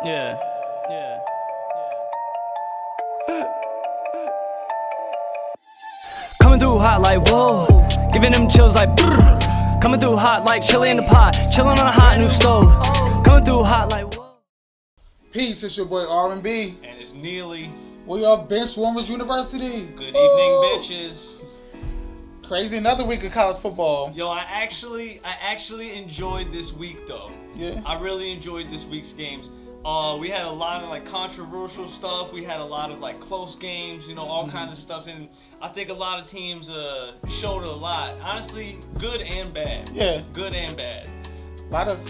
Yeah. Coming through hot like whoa, giving them chills like brrr. Coming through hot like chili in the pot, chilling on a hot new stove. Coming through hot like whoa. Peace, it's your boy R&B. And it's Neely. We are Benchwarmers University. Good evening, bitches. Crazy, another week of college football. Yo, I actually enjoyed this week though. Yeah. I really enjoyed this week's games. We had a lot of like controversial stuff. We had a lot of like close games, all kinds of stuff. And I think a lot of teams showed a lot. Honestly, good and bad. Yeah. Good and bad. Let's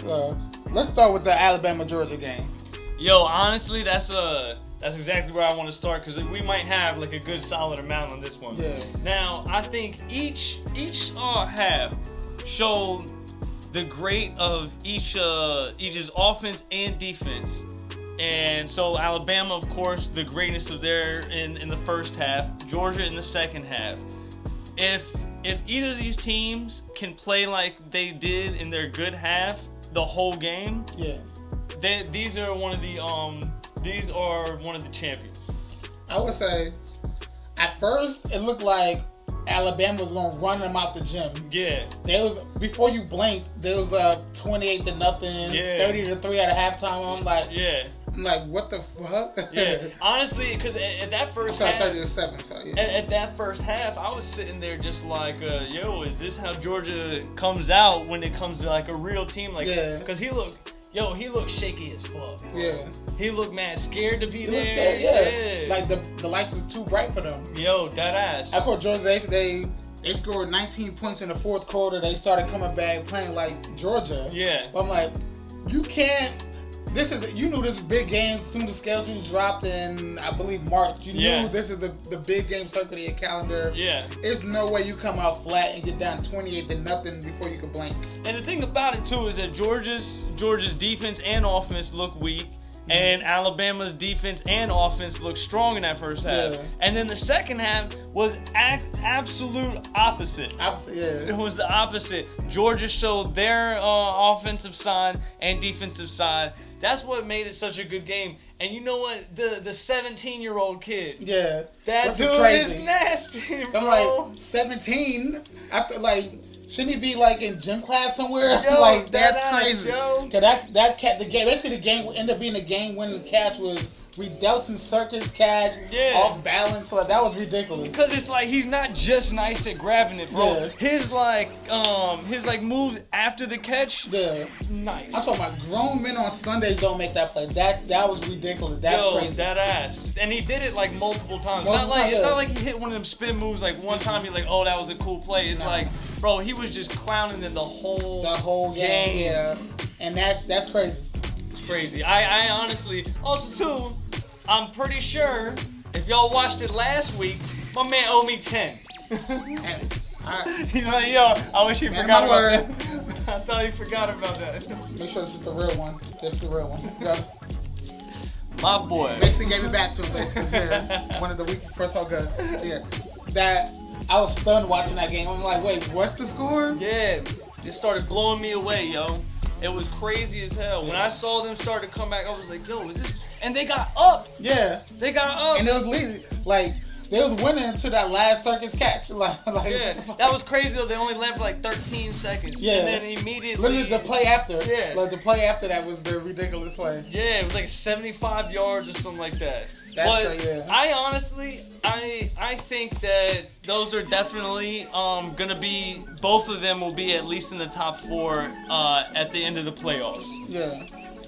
start with the Alabama-Georgia game. Yo, honestly, that's exactly where I want to start because we might have like a good solid amount on this one. Yeah. Now, I think each half showed the great of each's offense and defense. And so Alabama, of course, the greatness of their in the first half, Georgia in the second half. If either of these teams can play like they did in their good half the whole game, Yeah. these are one of the champions. I would say, at first, it looked like Alabama was going to run them out the gym. Yeah. Before you blinked, there was 28-0, Yeah. 30-3 at halftime. I'm like, what the fuck? Yeah. Honestly, because at that first I'm half, sorry, 30-7. So yeah. at that first half, I was sitting there just like, yo, is this how Georgia comes out when it comes to like a real team? Like, Yeah. because he looked shaky as fuck. Bro. Yeah. He looked scared to be It there. was scary, yeah. Like the lights was too bright for them. Yo, that ass. I thought Georgia, they scored 19 points in the fourth quarter. They started coming back playing like Georgia. Yeah. But I'm like, you can't. You knew this big game as soon as the schedule dropped in, I believe, March. You knew this is the big game circle of your calendar. Yeah. There's no way you come out flat and get down 28-0 before you can blink. And the thing about it too is that Georgia's defense and offense look weak, and Alabama's defense and offense looked strong in that first half. Yeah. And then the second half was absolute opposite. Yeah. It was the opposite. Georgia showed their offensive side and defensive side. That's what made it such a good game. And you know what? The 17-year-old kid. Yeah. That Which dude is is nasty, bro. I'm like, 17? After, shouldn't he be, in gym class somewhere? Yo, that's that crazy. yo. Cause that catch, basically the game ended up being a game-winning catch was Delson Circus catch, off balance. That was ridiculous. Because it's like he's not just nice at grabbing it, bro. Yeah. His moves after the catch, nice. I'm talking about grown men on Sundays don't make that play. That was ridiculous. That's crazy. That ass. And he did it multiple times. It's not like he hit one of them spin moves one time you're like, oh, that was a cool play. It's like, bro, he was just clowning in the whole game. Yeah. And that's crazy. It's crazy. I honestly, also too, I'm pretty sure if y'all watched it last week, my man owed me 10. He's like, yo, I wish he forgot about that. I thought he forgot about that. Make sure this is the real one. That's the real one. Yeah. My boy. Basically gave it back to him, basically. Yeah. One of the week first whole good. Yeah. That, I was stunned watching that game. I'm like, wait, what's the score? Yeah. It started blowing me away, yo. It was crazy as hell. When I saw them start to come back, I was like, yo, is this... And they got up. Yeah. They got up. And it was leading. They was winning until that last circus catch. Yeah. That was crazy, though. They only left 13 seconds. Yeah. And then immediately... Literally, the play after. Yeah. The play after that was the ridiculous play. Yeah, it was 75 yards or something like that. That's crazy, yeah. I honestly, I think that those are definitely going to be... Both of them will be at least in the top 4 at the end of the playoffs. Yeah.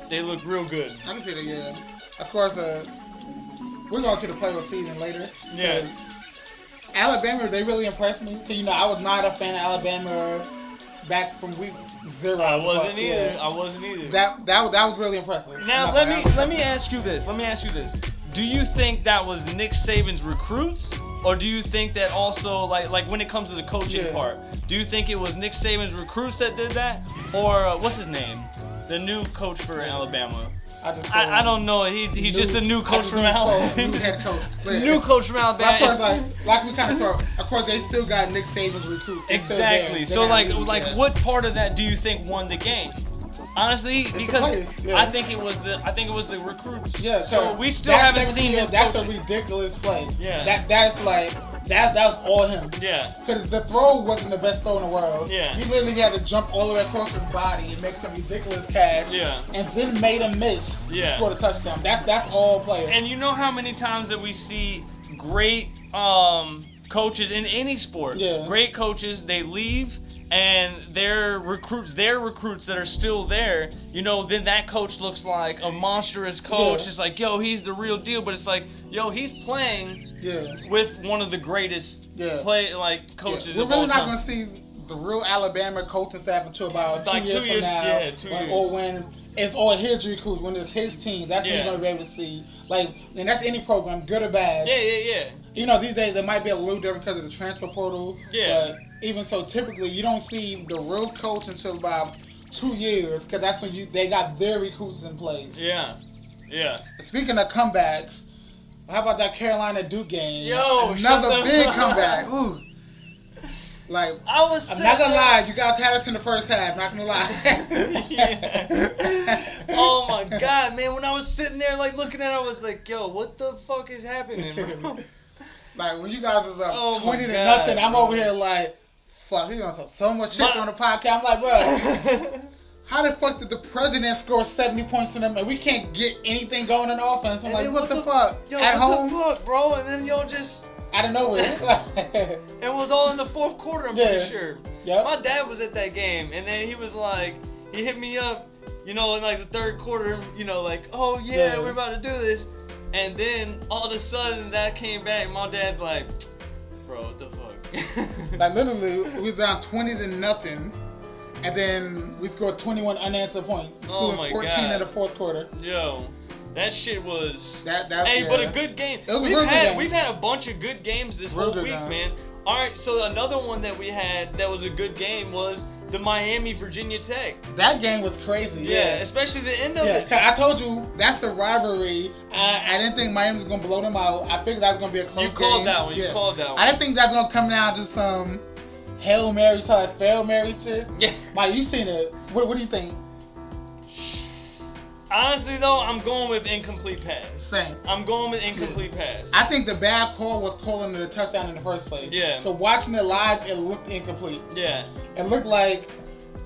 They look real good. I can see that, yeah. Of course, we're going to the playoff season later. Yeah. Alabama, they really impressed me. Cause, I was not a fan of Alabama back from week 0. I wasn't either. That was really impressive. Now let me ask you this. Do you think that was Nick Saban's recruits, or do you think that also like when it comes to the coaching part, do you think it was Nick Saban's recruits that did that, or what's his name, the new coach for Alabama? I don't know. He's just the new coach from Alabama. New head coach. New coach from Alabama. Of course, like we kind of talked. Of course, they still got Nick Saban's recruit. Exactly. So what part of that do you think won the game? Honestly, because players, yeah. I think it was the recruits. Yeah, So we still that's haven't 17 seen years, his That's coaching. a ridiculous play. Yeah. That's all him. Yeah. Because the throw wasn't the best throw in the world. Yeah. He literally had to jump all the way across his body and make some ridiculous catch. Yeah. And then made him miss. Yeah. Scored a touchdown. That's all players. And you know how many times that we see great coaches in any sport. Yeah. Great coaches, they leave and their recruits that are still there, you know, then that coach looks like a monstrous coach. Yeah. It's like, yo, he's the real deal. But it's like, yo, he's playing with one of the greatest coaches We're of really all not time. going to see the real Alabama coaching staff until about Like 2 years 2 years, from now. yeah, 2 years. Or when it's all his recruits, when it's his team. That's when you're going to be able to see. Like, and that's any program, good or bad. Yeah. You know, these days it might be a little different because of the transfer portal. Yeah. But even so, typically you don't see the real coach until about 2 years because that's when they got their recruits in place. Yeah. Speaking of comebacks, how about that Carolina Duke game? Yo, another big comeback. Ooh. Like, I'm not gonna lie, you guys had us in the first half. Not gonna lie. Oh my god, man! When I was sitting there, like looking at it, I was like, "Yo, what the fuck is happening, bro?" Like when you guys was up Oh my 20 to God, nothing, I'm bro. over here like, fuck, he's gonna talk so much shit on the podcast. I'm like, bro, how the fuck did the president score 70 points in them and we can't get anything going in offense? I'm like, what the fuck? Yo, At what home? the fuck, bro? And then y'all just Out of nowhere. it was all in the fourth quarter. I'm pretty sure. Yep. My dad was at that game, and then he was like, he hit me up, you know, in like the third quarter, you know, like, oh yeah, we're about to do this. And then all of a sudden that came back, and my dad's like, bro, what the fuck? Like literally, we was down 20 to nothing, and then we scored 21 unanswered points. We Oh scored my 14 God. in the fourth quarter. Yo, that shit was. But a good game. It was a real good game. We've had a bunch of good games this Real whole good week, game. man. All right, so another one that we had that was a good game was the Miami Virginia Tech. That game was crazy. Yeah, especially the end of Yeah, it. 'cause I told you that's a rivalry. I didn't think Miami was gonna blow them out. I figured that was gonna be a close You game. called that one. You Yeah. called that one. I didn't think that was gonna come down to some Hail Mary slash Fail Mary shit. Yeah. Mike, you seen it? What do you think? Honestly, though, I'm going with incomplete pass. Same. I'm going with incomplete pass. I think the bad call was calling the touchdown in the first place. Yeah. So watching it live, it looked incomplete. Yeah. It looked like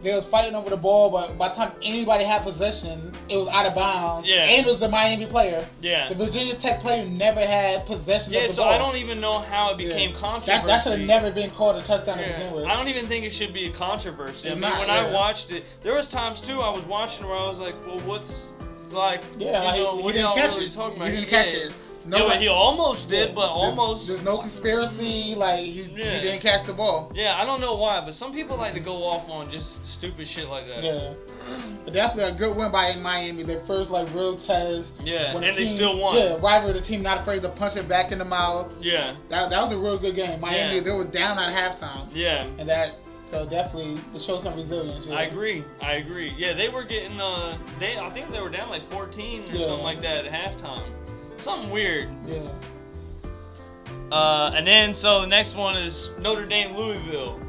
they was fighting over the ball, but by the time anybody had possession, it was out of bounds. Yeah. And it was the Miami player. Yeah. The Virginia Tech player never had possession of Yeah, the so ball. I don't even know how it became controversy. That should have never been called a touchdown to Yeah. begin with. I don't even think it should be a controversy. It's I mean, not, when yeah. I watched it, there was times too I was watching where I was like, well, what's like, Yeah, like, you know, he what didn't y'all catch really it. talking He about? didn't catch it. Yeah, he almost did, Yeah. but almost. There's no conspiracy. Like he didn't catch the ball. Yeah, I don't know why, but some people like to go off on just stupid shit like that. Yeah, but definitely a good win by Miami. Their first like real test. Yeah, when and the they team, still won. Yeah, rival the team not afraid to punch it back in the mouth. Yeah. That was a real good game. Miami, Yeah. they were down at halftime. Yeah. And so definitely to show some resilience. Yeah. I agree. Yeah, they were getting I think they were down like 14 or something like that at halftime. Something weird. Yeah. And then so the next one is Notre Dame Louisville.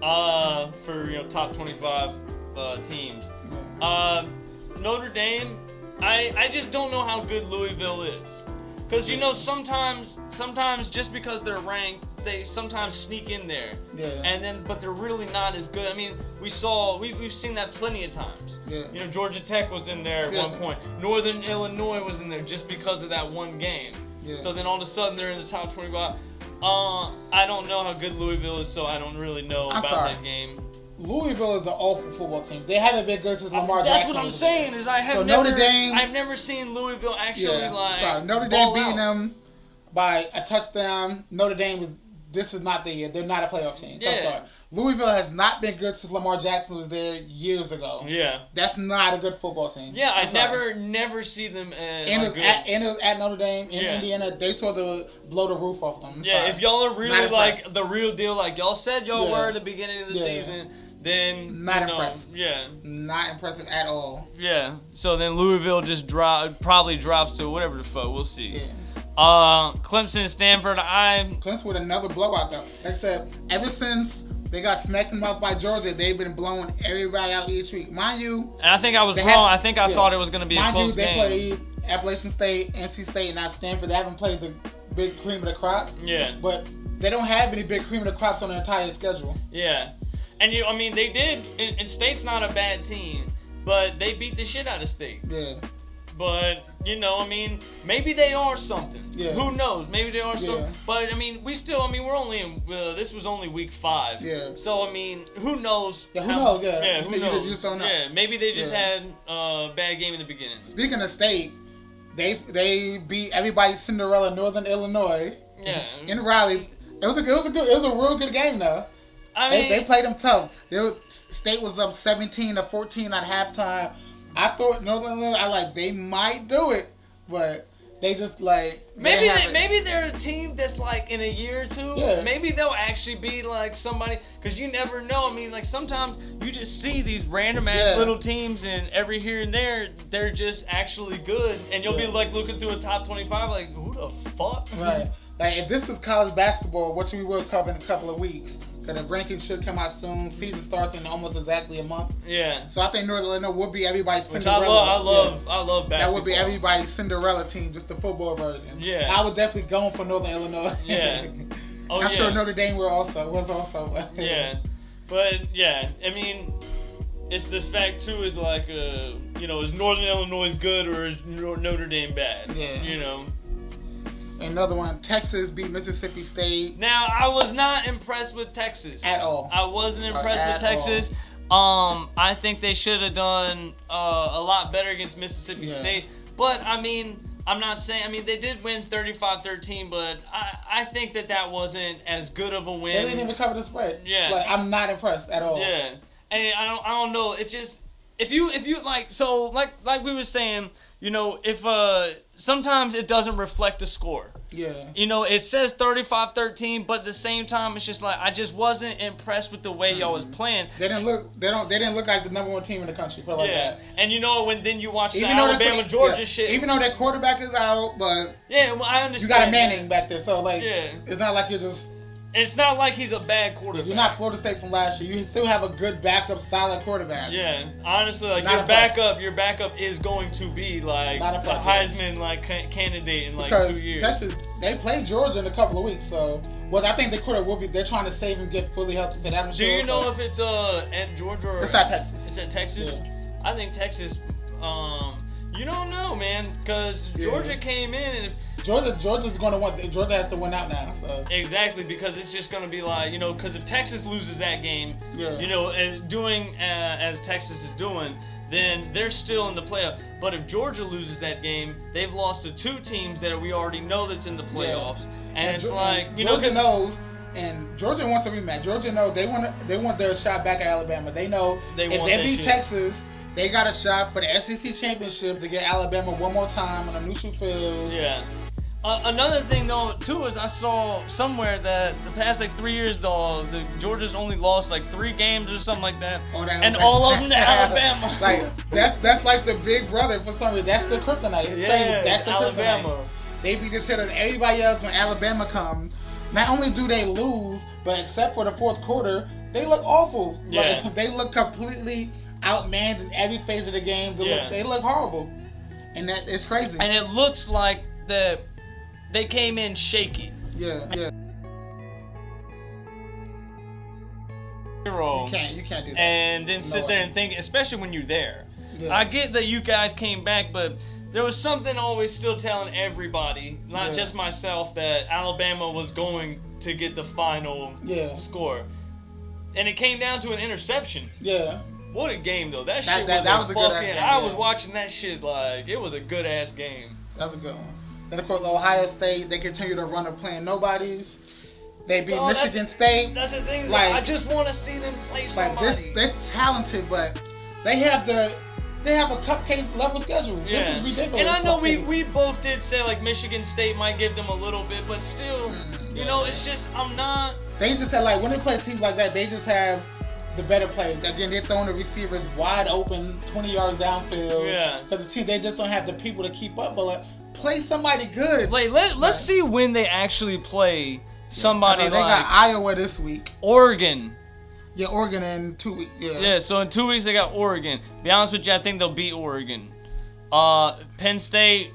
For top 25 teams. Notre Dame, I just don't know how good Louisville is. Because sometimes just because they're ranked, they sometimes sneak in there. Yeah. But they're really not as good. I mean, we've seen that plenty of times. Yeah. Georgia Tech was in there at Yeah. one point. Northern Illinois was in there just because of that one game. Yeah. So then all of a sudden they're in the top 25. I don't know how good Louisville is, so I don't really know about that game. Louisville is an awful football team. They haven't been good since Lamar Jackson. That's what I'm was saying. Is So Notre Dame- I've never seen Louisville actually Notre Dame ball beating out. them by a touchdown. Notre Dame this is not the year. They're not a playoff team. Yeah. I'm sorry. Louisville has not been good since Lamar Jackson was there years ago. Yeah. That's not a good football team. Yeah, I'm I sorry. never see them as And good. it was at Notre Dame in Yeah. Indiana. They sort of blow the roof off them. I'm Yeah, sorry. if y'all are really Not like impressed. the real deal, like y'all said y'all Yeah. were at the beginning of the Yeah. season, then Not impressed. Yeah, Not impressive at all. yeah. So then Louisville just probably drops to whatever the fuck. We'll see. Yeah. Clemson, Stanford. Clemson with another blowout though. Like I said, ever since They got smacked in the mouth by Georgia. They've been blowing everybody out each week. Mind you, And I think I was wrong. I think I thought it was going to be a close game. Mind you, they played Appalachian State, NC State, and not Stanford. They haven't played the big cream of the crops. Yeah. But they don't have any big cream of the crops on the entire schedule. Yeah. And they did. And State's not a bad team, but they beat the shit out of State. Yeah. But maybe they are something. Yeah. Who knows? Maybe they are something. Yeah. But we're only in. This was only week 5. Yeah. So who knows? Yeah. Who knows? Yeah. Yeah. Who You knows? just don't know. Yeah. Maybe they just Yeah. had a bad game in the beginning. Speaking of State, they beat everybody's Cinderella, Northern Illinois. Yeah. In Raleigh. It was a real good game though. They played them tough. State was up 17-14 at halftime. I thought Northern Illinois, they might do it, but they just maybe they're a team that's in a year or two. Yeah. Maybe they'll actually be somebody, because you never know. Sometimes you just see these random ass little teams, and every here and there they're just actually good, and you'll be looking through a top 25, who the fuck? Right. If this was college basketball, which we will cover in a couple of weeks, because the rankings should come out soon. Season starts in almost exactly a month. Yeah. So I think Northern Illinois would be everybody's Which Cinderella. I love basketball. That would be everybody's Cinderella team, just the football version. Yeah. I would definitely go for Northern Illinois. Yeah. Oh, I'm sure Notre Dame was also. Yeah. But yeah, it's the fact too is is Northern Illinois good or is Notre Dame bad? Yeah. Another one, Texas beat Mississippi State. Now, I was not impressed with Texas. At all. I wasn't impressed with Texas. I think they should have done a lot better against Mississippi State. But, I'm not saying... they did win 35-13, but I think that wasn't as good of a win. They didn't even cover the spread. Yeah. I'm not impressed at all. Yeah. And I don't know. It's just... If you like we were saying... if sometimes it doesn't reflect the score. Yeah. It says 35-13, but at the same time, it's just I just wasn't impressed with the way y'all was playing. They didn't look like the number one team in the country. Put it like that. And when then you watch the Alabama Georgia shit. Even though their quarterback is out, but I understand. You got a Manning back there, so it's not like you're just. It's not like he's a bad quarterback. You're not Florida State from last year. You still have a good backup, solid quarterback. Yeah, honestly, your backup is going to be the Heisman candidate in 2 years. Texas, they played Georgia in a couple of weeks, so I think they're trying to save and get fully healthy for that. Do you know if it's at Georgia or it's at Texas? It's at Texas. Yeah. I think Texas. You don't know, man, because Georgia came in and. Georgia's going to win. Georgia has to win out now. So exactly, because it's just going to be because if Texas loses that game, and doing as Texas is doing, then they're still in the playoff. But if Georgia loses that game, they've lost to 2 teams that we already know that's in the playoffs, and it's Georgia knows. And Georgia wants a rematch. Georgia knows they want their shot back at Alabama. They know if they beat Texas, they got a shot for the SEC championship to get Alabama one more time on a neutral field. Yeah. Another thing, though, too, is I saw somewhere that the past 3 years, though, Georgia's only lost 3 games or something like that, and all of them to Alabama. That's like the big brother for some reason. That's the kryptonite. It's crazy. That's the Alabama. Kryptonite. They beat the shit out of everybody else when Alabama comes. Not only do they lose, but except for the fourth quarter, they look awful. Yeah. They look completely outmanned in every phase of the game. They look horrible, and that is crazy. And it looks like they came in shaky. Yeah. You can't do that. And then sit there and think, especially when you're there. Yeah. I get that you guys came back, but there was something always still telling everybody, not just myself, that Alabama was going to get the final score. And it came down to an interception. Yeah. What a game, though. That was a good ass game. I was watching that shit it was a good ass game. That was a good one. Then, of course, Ohio State, they continue to run up playing nobodies. They beat Michigan State. That's the thing. I just want to see them play somebody. They're talented, but they have a cupcake level schedule. Yeah. This is ridiculous. And I know we both did say Michigan State might give them a little bit, but still, it's just I'm not. They just have when they play teams like that, they just have the better players. Again, they're throwing the receivers wide open, 20 yards downfield. Yeah. Because the team, they just don't have the people to keep up. But play somebody good. Let's see when they actually play somebody they got Iowa this week. Oregon. Yeah, Oregon in 2 weeks. Yeah. Yeah, so in 2 weeks they got Oregon. Be honest with you, I think they'll beat Oregon. Penn State,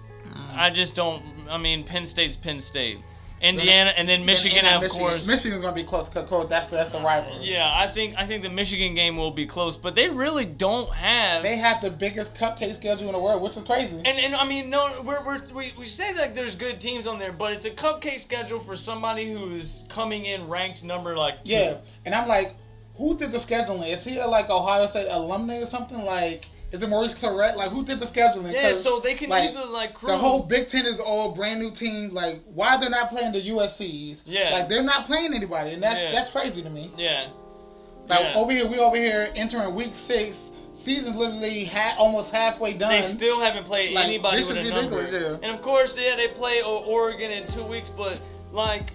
I just don't. I mean, Penn State's Penn State. Indiana, and then Michigan, of course. Michigan's gonna be close because that's the rivalry. Yeah, I think the Michigan game will be close, but they really don't have. They have the biggest cupcake schedule in the world, which is crazy. And I mean, no, we say that there's good teams on there, but it's a cupcake schedule for somebody who's coming in ranked number like 2. Yeah, and I'm like, who did the scheduling? Is he like Ohio State alumni or something? Like, is it Maurice Claret? Like, who did the scheduling? Yeah, so they can easily the whole Big Ten is all brand new teams. Like, why they're not playing the USCs? Yeah, like they're not playing anybody, and that's crazy to me. Yeah, like we over here entering week 6. Season's literally almost halfway done. They still haven't played anybody this with is a ridiculous, number. yeah. And of course, they play Oregon in 2 weeks, but like.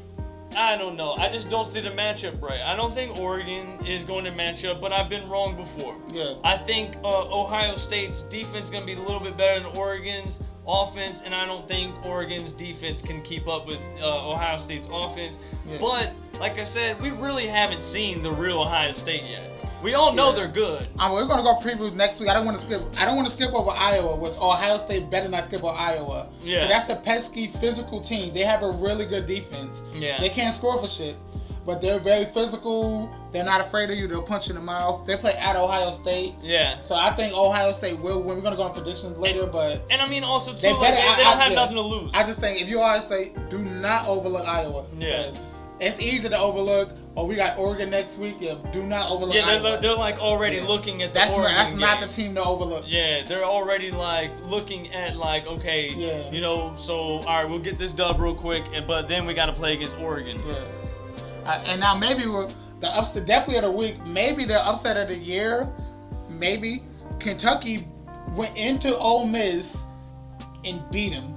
I don't know. I just don't see the matchup right. I don't think Oregon is going to match up, but I've been wrong before. Yeah. I think Ohio State's defense is going to be a little bit better than Oregon's offense, and I don't think Oregon's defense can keep up with Ohio State's offense. Yeah. But, like I said, we really haven't seen the real Ohio State yet. We all know they're good. We're gonna go preview next week. I don't want to skip over Iowa, which Ohio State better not skip over Iowa. Yeah, but that's a pesky, physical team. They have a really good defense. Yeah, they can't score for shit, but they're very physical. They're not afraid of you. They'll punch you in the mouth. They play at Ohio State. Yeah. So I think Ohio State will win. We're gonna go on predictions later, but I mean also too, they don't have nothing to lose. I just think if you Ohio State, do not overlook Iowa. Yeah. It's easy to overlook. Oh, we got Oregon next week. Yeah, do not overlook. Yeah, they're like already looking at the Oregon That's game. not the team to overlook. Yeah, they're already like looking at like, okay, you know, so all right, we'll get this dub real quick, but then we got to play against Oregon. Yeah, and now maybe the upset definitely of the week. Maybe the upset of the year. Maybe Kentucky went into Ole Miss and beat him.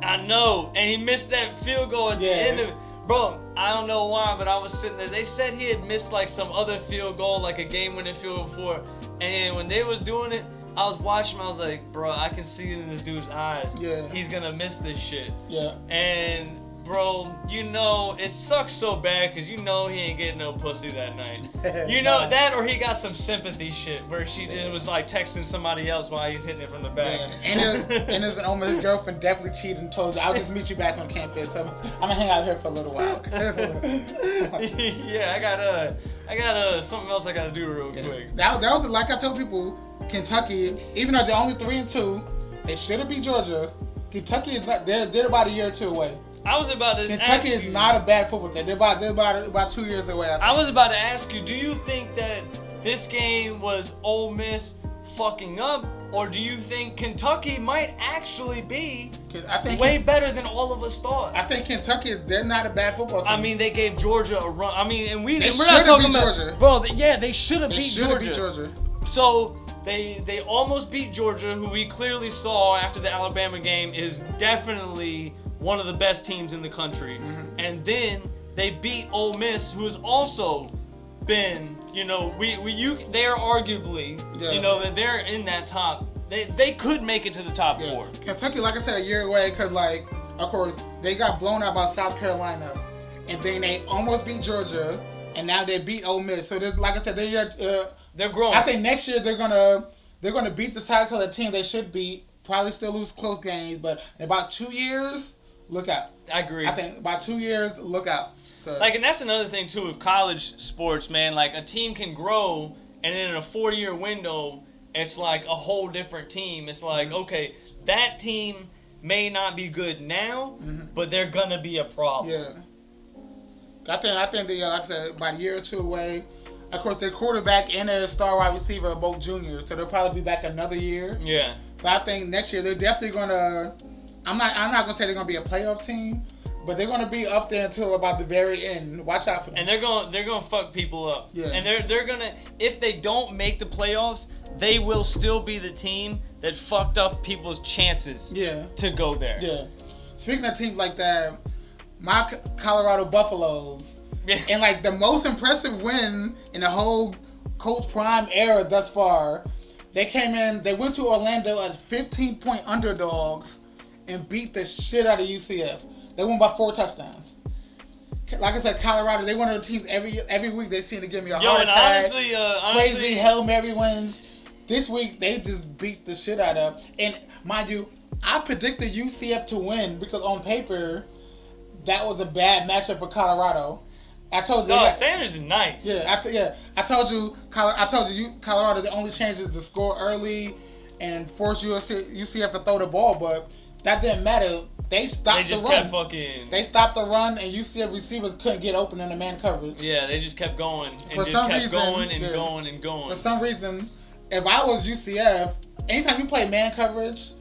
I know, and he missed that field goal at the end of it. Bro, I don't know why, but I was sitting there. They said he had missed like some other field goal, like a game-winning field goal before. And when they was doing it, I was watching him. I was like, bro, I can see it in this dude's eyes. Yeah. He's gonna miss this shit. Yeah. And bro, you know, it sucks so bad because you know he ain't getting no pussy that night. You know that, or he got some sympathy shit where she just was like texting somebody else while he's hitting it from the back. Yeah. And his girlfriend definitely cheated and told you, I'll just meet you back on campus. I'm gonna hang out here for a little while. Yeah, I got something else I gotta do real quick. That was like I told people, Kentucky, even though they're only 3-2, they should have beat Georgia. Kentucky is not. They're about a year or 2 away. I was about to Kentucky is not a bad football team. They're about 2 years away. I was about to ask you, do you think that this game was Ole Miss fucking up, or do you think Kentucky might actually be way better than all of us thought? I think Kentucky they're not a bad football team. I mean, they gave Georgia a run. I mean, and we're not talking about Georgia. Bro, they should have beat Georgia. So they almost beat Georgia, who we clearly saw after the Alabama game is definitely one of the best teams in the country. Mm-hmm. And then they beat Ole Miss, who has also been, you know, they're arguably, you know, that they're in that top. They could make it to the top 4. Kentucky, like I said, a year away because, like, of course, they got blown out by South Carolina, and then they almost beat Georgia, and now they beat Ole Miss. So, like I said, they're growing. I think next year they're gonna beat the South Carolina team they should beat. Probably still lose close games, but in about 2 years. Look out. I agree. I think about 2 years, look out. Like, and that's another thing, too, with college sports, man. Like, a team can grow, and then in a 4-year window, it's like a whole different team. It's like, okay, that team may not be good now, but they're going to be a problem. Yeah. I think they, like I said, about a year or 2 away. Of course, their quarterback and their star wide receiver are both juniors, so they'll probably be back another year. Yeah. So I think next year they're definitely going to... I'm not gonna say they're gonna be a playoff team, but they're gonna be up there until about the very end. Watch out for them. And they're gonna fuck people up. Yeah. And they're gonna, if they don't make the playoffs, they will still be the team that fucked up people's chances. To go there. Yeah. Speaking of teams like that, my Colorado Buffaloes, and like the most impressive win in the whole Coach Prime era thus far, they went to Orlando as 15-point underdogs and beat the shit out of UCF. They won by 4 touchdowns. like I said, Colorado, they one of the teams every week they seem to give me a Yo, heart and attack. honestly, Crazy Hail Mary wins. This week they just beat the shit out of. And mind you, I predicted UCF to win because on paper that was a bad matchup for Colorado. I told you. Sanders is nice. Yeah, I told you. Colorado. The only change is to score early and force UCF to throw the ball, but that didn't matter. They stopped the run. They stopped the run, and UCF receivers couldn't get open in the man coverage. Yeah, they just kept going and For some reason, going. For some reason, if I was UCF, anytime you play man coverage,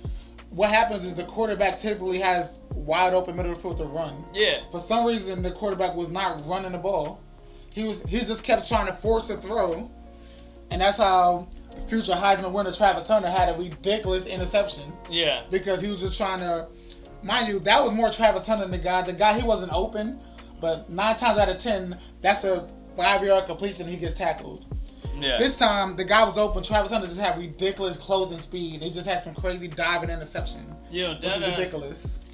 what happens is the quarterback typically has wide open middle of the field to run. Yeah. For some reason, the quarterback was not running the ball. He just kept trying to force the throw, and that's how the future Heisman winner Travis Hunter had a ridiculous interception. Yeah. Because he was just trying to, mind you, that was more Travis Hunter than the guy. The guy, he wasn't open, but 9 times out of 10, that's a 5-yard completion. And he gets tackled. Yeah. This time, the guy was open. Travis Hunter just had ridiculous closing speed. They just had some crazy diving interception. Yo, which is ridiculous.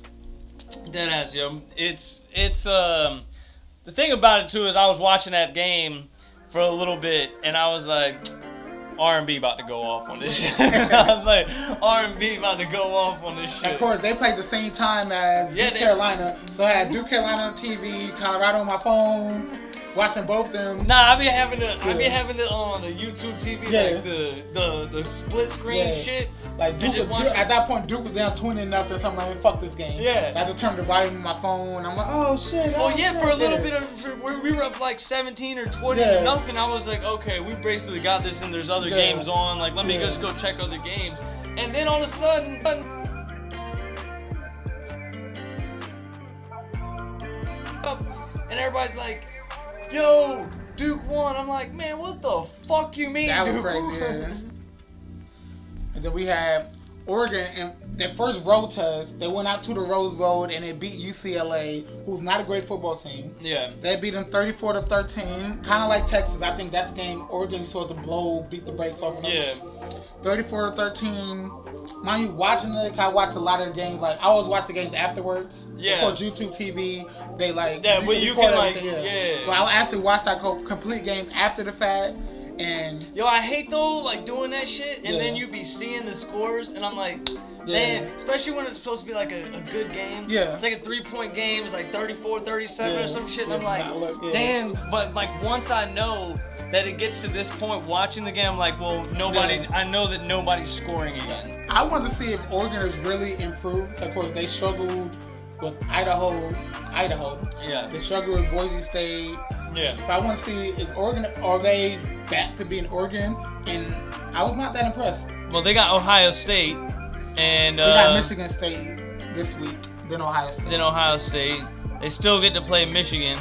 Deadass, yo. It's the thing about it too is I was watching that game for a little bit and I was like, R&B about to go off on this shit. I was like, R&B about to go off on this shit. Of course, they played the same time as Duke Carolina. So I had Duke Carolina on TV, Colorado on my phone, watching both of them. Nah, I be having it on the YouTube TV, like the split screen shit. Like Duke at that point, Duke was down 20-0, so I'm like, fuck this game. Yeah. So I just turned the volume on my phone. I'm like, oh shit. For a little bit we were up like 17 or 20 to nothing. I was like, okay, we basically got this, and there's other games on. Like, let me just go check other games. And then all of a sudden, and everybody's like, yo, Duke won. I'm like, man, what the fuck you mean That was Duke crazy, won? yeah. And then we had Oregon in their first road test. They went out to the Rose Bowl and they beat UCLA, who's not a great football team. Yeah. They beat them 34-13, kind of like Texas. I think that's the game Oregon sort of beat the brakes off of them. Yeah. 34-13. Mind you, watching it, I watch a lot of the games. Like, I always watch the games afterwards. Yeah. Of course, YouTube TV, they like... Yeah, but you can like... Yeah. So I'll actually watch that complete game after the fact. And... Yo, I hate, though, like, doing that shit. And then you be seeing the scores. And I'm like, man, especially when it's supposed to be, like, a good game. Yeah. It's like a 3-point game. It's like 34-37 or some shit. And I'm like, damn. But, like, once I know that it gets to this point watching the game, I'm like, well, nobody... I know that nobody's scoring again. I want to see if Oregon has really improved. Of course, they struggled with Idaho. Yeah. They struggled with Boise State. Yeah. So I want to see, are they back to being Oregon? And I was not that impressed. Well, they got Ohio State. And they got Michigan State this week, then Ohio State. They still get to play Michigan.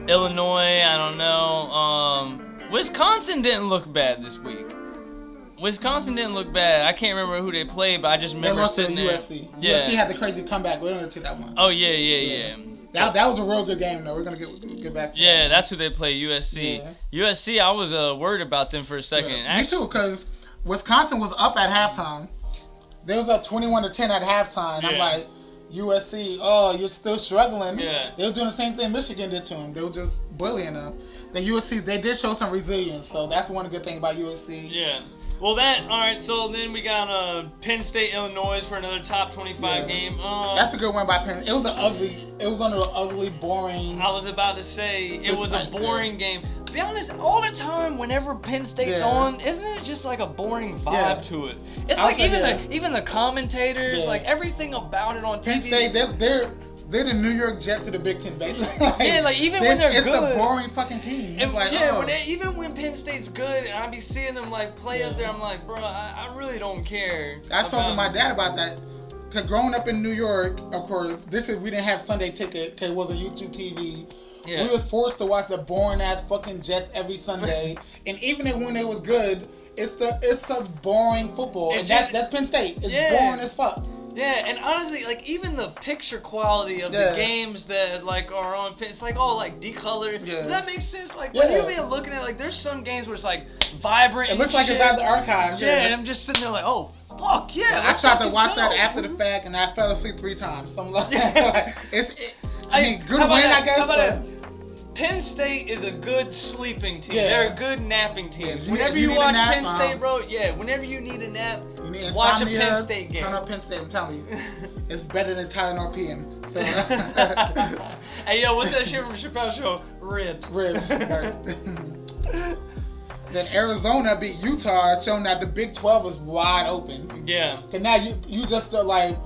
Illinois, I don't know. Wisconsin didn't look bad this week. Wisconsin didn't look bad. I can't remember who they played, but I just remember sitting there. USC. USC had the crazy comeback. We're going to that one. Oh, yeah. That was a real good game, though. We're going to get back to that. Yeah, that's who they play, USC. Yeah. USC, I was worried about them for a second. Yeah. Me too, because Wisconsin was up at halftime. They was up 21-10 at halftime. Yeah. I'm like, USC, oh, you're still struggling. Yeah. They were doing the same thing Michigan did to them. They were just bullying them. The USC, they did show some resilience, so that's one good thing about USC. Yeah. Well, alright, so then we got Penn State, Illinois for another top 25 game. That's a good one by Penn. It was one of the ugly, boring. I was about to say, it was a boring game. To be honest, all the time, whenever Penn State's on, isn't it just like a boring vibe to it? It's like even the commentators, like everything about it on TV. Penn State, they're the New York Jets of the Big Ten, basically. Even when they're good. It's a boring fucking team. And, like, even when Penn State's good and I be seeing them like play up there, I'm like, bro, I really don't care. I was talking to my dad about that. Cause growing up in New York, of course, we didn't have Sunday Ticket because it wasn't YouTube TV. Yeah. We was forced to watch the boring ass fucking Jets every Sunday, and even when it was good, it's such boring football. And that's Penn State. It's boring as fuck. Yeah, and honestly, like, even the picture quality of the games that, like, are on, it's, like, all, like, decolored. Yeah. Does that make sense? Like, when you be looking at, like, there's some games where it's, like, vibrant. It looks like it's out of the archives. Yeah, and I'm just sitting there like, oh, fuck, yeah. I tried to watch that after the fact, and I fell asleep 3 times. So I'm like, I mean, good win, I guess. Penn State is a good sleeping team. Yeah. They're a good napping team. Yeah, Whenever you you need a watch nap, Penn State, bro, whenever you need a nap, You need watch a insomnia, Penn State game. Turn on Penn State. I'm telling you, it's better than Tylenol PM. So Hey, yo, what's that shit from Chappelle's Show? Ribs. ribs. Then Arizona beat Utah, showing that the Big 12 was wide open. Yeah. Cause now you just like,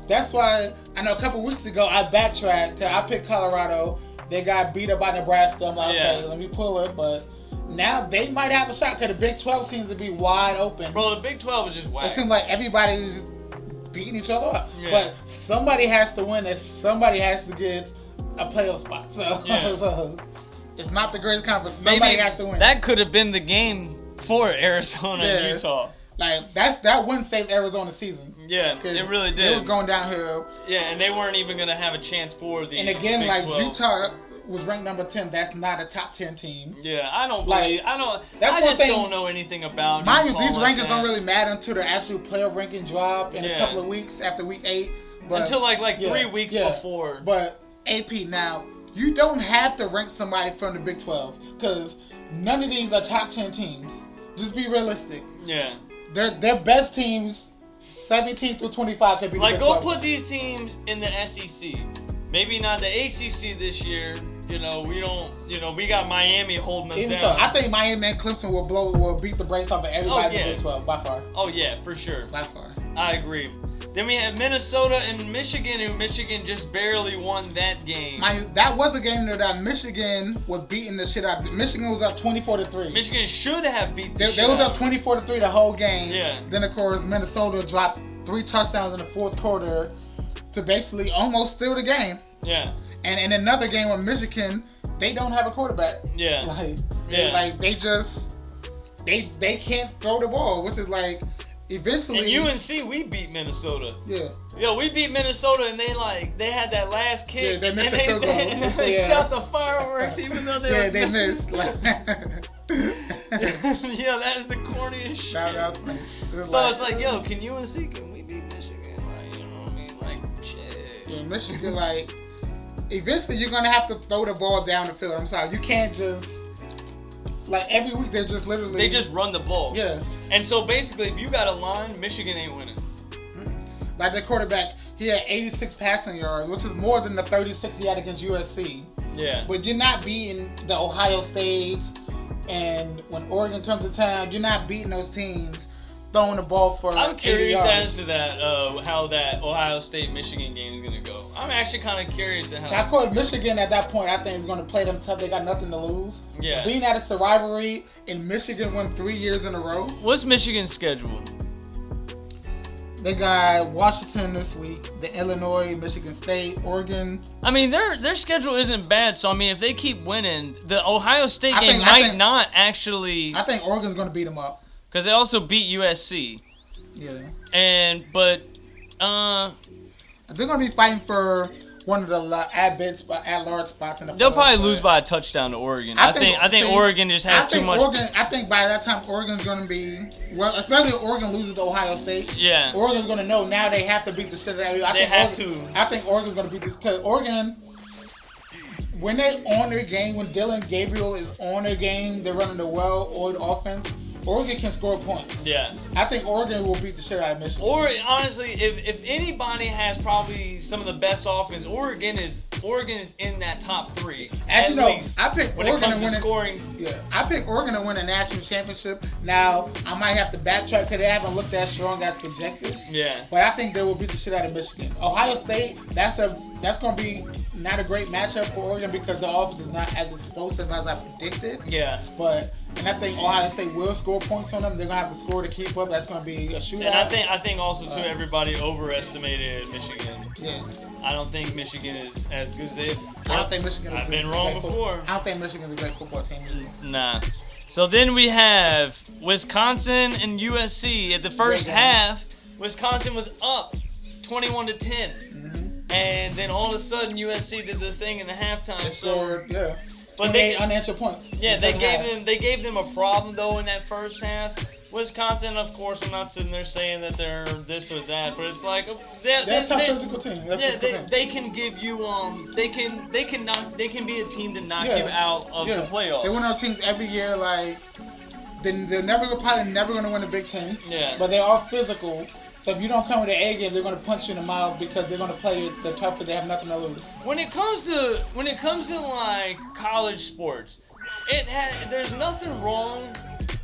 that's why I know a couple weeks ago I backtracked. Cause I picked Colorado. They got beat up by Nebraska. I'm like, Yeah. okay, let me pull it. But now they might have a shot because the Big 12 seems to be wide open. Bro, the Big 12 is just whack. It seems like everybody is just beating each other up. Yeah. But somebody has to win and somebody has to get a playoff spot. So, Yeah. so it's not the greatest conference. Somebody has to win. That could have been the game for Arizona and Yeah. Utah. Like that win saved Arizona's season. Yeah, 'Cause it really It did. was going downhill. Yeah, and they weren't even going to have a chance for the And again, Big like 12. Utah was ranked number 10. That's not a top 10 team. Yeah, I don't Like, believe. I don't. that's I one just thing- don't know anything about. Mind you, Utah these like rankings that. don't really matter until the actual playoff ranking drop in Yeah. a couple of weeks after week 8. But, Until like yeah, 3 weeks yeah. before. But AP now, you don't have to rank somebody from the Big 12 because none of these are top 10 teams. Just be realistic. Yeah. Their best teams, 17 through 25, could be the Like, Big go 12. put these teams in the SEC. Maybe not the ACC this year. You know, we don't. You know, we got Miami holding us Even down. so, I think Miami and Clemson will beat the brakes off of everybody in yeah. the Big 12 by far. Oh yeah, for sure. By far. I agree. Then we have Minnesota and Michigan, and Michigan just barely won that game. That was a game that Michigan was beating the shit out. Michigan was up 24-3. Michigan should have beat the They shit was out up of them. 24-3 the whole game. Yeah. Then of course Minnesota dropped 3 touchdowns in the fourth quarter to basically almost steal the game. Yeah. And in another game with Michigan, they don't have a quarterback. Yeah. They can't throw the ball, which is like eventually. And UNC, we beat Minnesota. Yeah. Yo, we beat Minnesota, and they had that last kick. Yeah, they missed and the field goal. and they Yeah. shot the fireworks, even though they Yeah, were they missing. missed. Like, Yeah, that is the corniest shit. that was funny. It was So it's like, yo, can we beat Michigan? Like, you know what I mean? Like, shit. yeah, Michigan, like, eventually you're gonna have to throw the ball down the field. I'm sorry, you can't just like every week they're just literally They just run the ball. yeah. And so basically, if you got a line, Michigan ain't winning. Like the quarterback, he had 86 passing yards, which is more than the 36 he had against USC. Yeah. But you're not beating the Ohio States, and when Oregon comes to town, you're not beating those teams throwing the ball for I'm 80 curious yards. as to that, how that Ohio State-Michigan game is going to go. I'm actually kind of curious at how I that's thought Michigan at that point, I think, is going to play them tough. They got nothing to lose. Yeah. Being at a rivalry, and Michigan won 3 years in a row. What's Michigan's schedule? They got Washington this week, the Illinois, Michigan State, Oregon. I mean, their schedule isn't bad, so I mean, if they keep winning, the Ohio State I game think- might not actually, I think Oregon's going to beat them up. because they also beat USC, Yeah. but They're going to be fighting for one of the at-large spots in the they'll playoffs, probably but lose by a touchdown to Oregon. I think see, Oregon just has I think too much. I think by that time Oregon's going to be especially if Oregon loses to Ohio State. Yeah. Oregon's going to know now they have to beat the shit out of you. I think Oregon's going to beat this because Oregon, when they're on their game, when Dylan Gabriel is on their game, they're running a well-oiled offense. Oregon can score points. Yeah. I think Oregon will beat the shit out of Michigan. Or honestly, if anybody has probably some of the best offense, Oregon is in that top 3. As you at know, least, I picked when Oregon it comes to to win scoring. Yeah, I picked Oregon to win a national championship. Now I might have to backtrack because they haven't looked as strong as projected. Yeah. But I think they will beat the shit out of Michigan. Ohio State, that's going to be not a great matchup for Oregon because the offense is not as explosive as I predicted. Yeah. And I think Ohio State will score points on them. They're gonna have to score to keep up. That's gonna be a shootout. And I think also too everybody overestimated Michigan. Yeah. I don't think Michigan is as good as they. I don't think Michigan is I've a been great wrong football- before. I don't think Michigan's a great football team either. Nah. So then we have Wisconsin and USC. At the first Great game. half, Wisconsin was up 21-10. And then all of a sudden USC did the thing in the halftime. They scored, But they 28 unanswered points. Yeah, in they the second half. gave them a problem though in that first half. Wisconsin, of course, I'm not sitting there saying that they're this or that, but it's like they're a tough physical team. They can give you they can be a team to knock you out of the playoffs. They win our teams every year. Like they're probably never going to win a Big Ten. Yeah. But they're all physical. So if you don't come with the A game, they're going to punch you in the mouth because they're going to play the tougher. They have nothing to lose. When it comes to like college sports, there's nothing wrong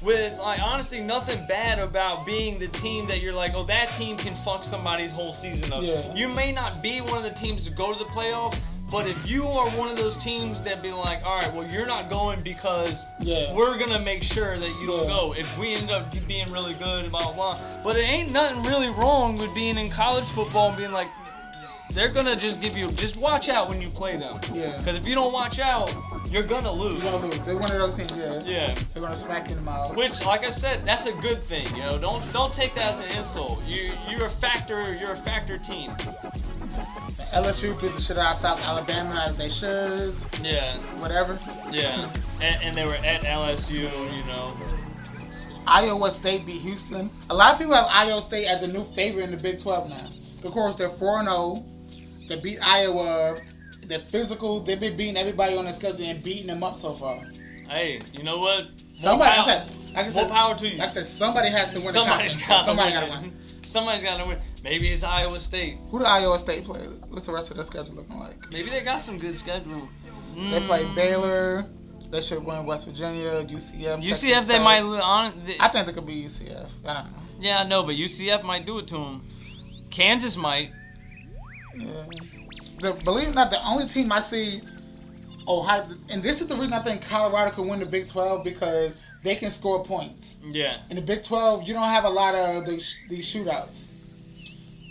with, like, honestly, nothing bad about being the team that you're like, oh, that team can fuck somebody's whole season up. Yeah. You may not be one of the teams to go to the playoff, but if you are one of those teams that be like, all right, well, you're not going because we're going to make sure that you don't go. If we end up being really good, blah, blah, blah. But it ain't nothing really wrong with being in college football and being like, they're going to just give you, just watch out when you play them. Yeah. Because if you don't watch out, you're going to lose. You're going to lose. They're one of those teams, Yeah. They're going to smack you in the mouth. Which, like I said, that's a good thing. You know, don't take that as an insult. You're a factor team. LSU beat the shit out of South Alabama as they should. Yeah. Whatever. Yeah. And they were at LSU, you know. Iowa State beat Houston. A lot of people have Iowa State as the new favorite in the Big 12 now. Of course, they're 4-0. They beat Iowa. They're physical. They've been beating everybody on the schedule and beating them up so far. Hey, you know what? More power to you. Like I said, somebody has to win. Somebody's got to win. Somebody's got to win. Maybe it's Iowa State. Who do Iowa State play? What's the rest of their schedule looking like? Maybe they got some good schedule. They play Baylor. They should win West Virginia, UCF. UCF, they might. I think they could be UCF. I don't know. Yeah, I know, but UCF might do it to them. Kansas might. Yeah. Believe it or not, the only team I see Ohio, and this is the reason I think Colorado could win the Big 12 because they can score points. Yeah. In the Big 12, you don't have a lot of these shootouts.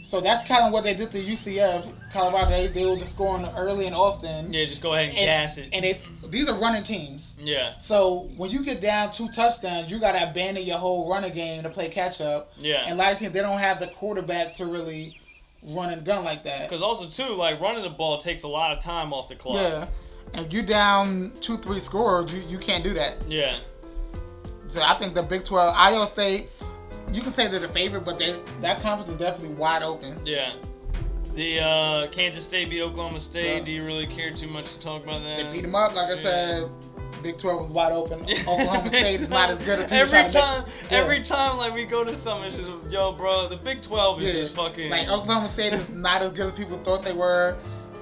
So that's kind of what they did to UCF. Colorado, they were just scoring early and often. Yeah, just go ahead and gas it. And these are running teams. Yeah. So when you get down 2 touchdowns, you got to abandon your whole running game to play catch up. Yeah. And a lot of teams, they don't have the quarterbacks to really run and gun like that. Because also, too, like, running the ball takes a lot of time off the clock. Yeah. And you down 2-3 scores, you can't do that. Yeah. So I think the Big 12, Iowa State, you can say they're the favorite, but that conference is definitely wide open. Yeah. The Kansas State beat Oklahoma State. Yeah. Do you really care too much to talk about that? They beat them up. Like I said, Big 12 was wide open. Oklahoma State is not as good as people every time, like, we go to something, it's just, yo, bro, the Big 12 is just fucking... Like, Oklahoma State is not as good as people thought they were.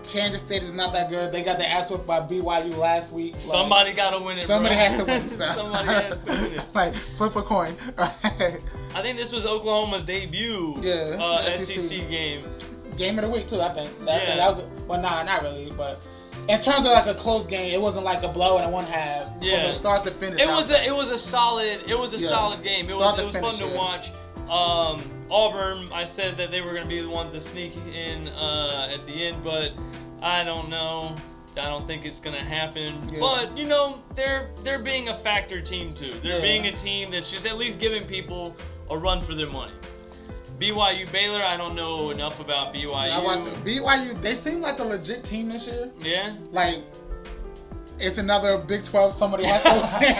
Kansas State is not that good. They got the ass whipped by BYU last week. Somebody got to win it, Somebody bro. has to win. So. Somebody has to win it. Like, flip a coin. I think this was Oklahoma's debut SEC game. Game of the week, too, I think. That was... Well, nah, not really, but... In terms of like a close game, it wasn't like a blow in one half. Yeah. From start to finish. It was a solid game. It was fun to watch. Auburn, I said that they were going to be the ones to sneak in at the end, but I don't know. I don't think it's going to happen. Yeah. But, you know, they're being a factor team too. They're being a team that's just at least giving people a run for their money. BYU Baylor, I don't know enough about BYU. I watched it. BYU, they seem like a legit team this year. Yeah. Like, it's another Big 12 somebody has to win.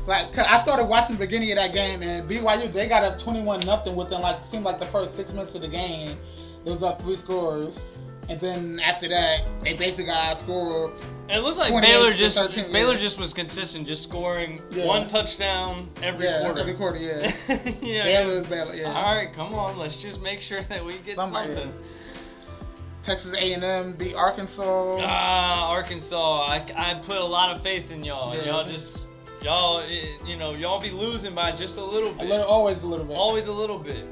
like, I started watching the beginning of that game, and BYU, they got up 21-0 within, like, seemed like the first 6 minutes of the game. It was up 3 scores. And then after that, they basically got outscored. And it looks like Baylor just was consistent, just scoring one touchdown every quarter. Every quarter, yeah. Baylor is Baylor, yeah. All right, come on, let's just make sure that we get something. Texas A&M beat Arkansas. Arkansas. I put a lot of faith in y'all. Yeah. Y'all be losing by just a little bit. Always a little bit. Always a little bit.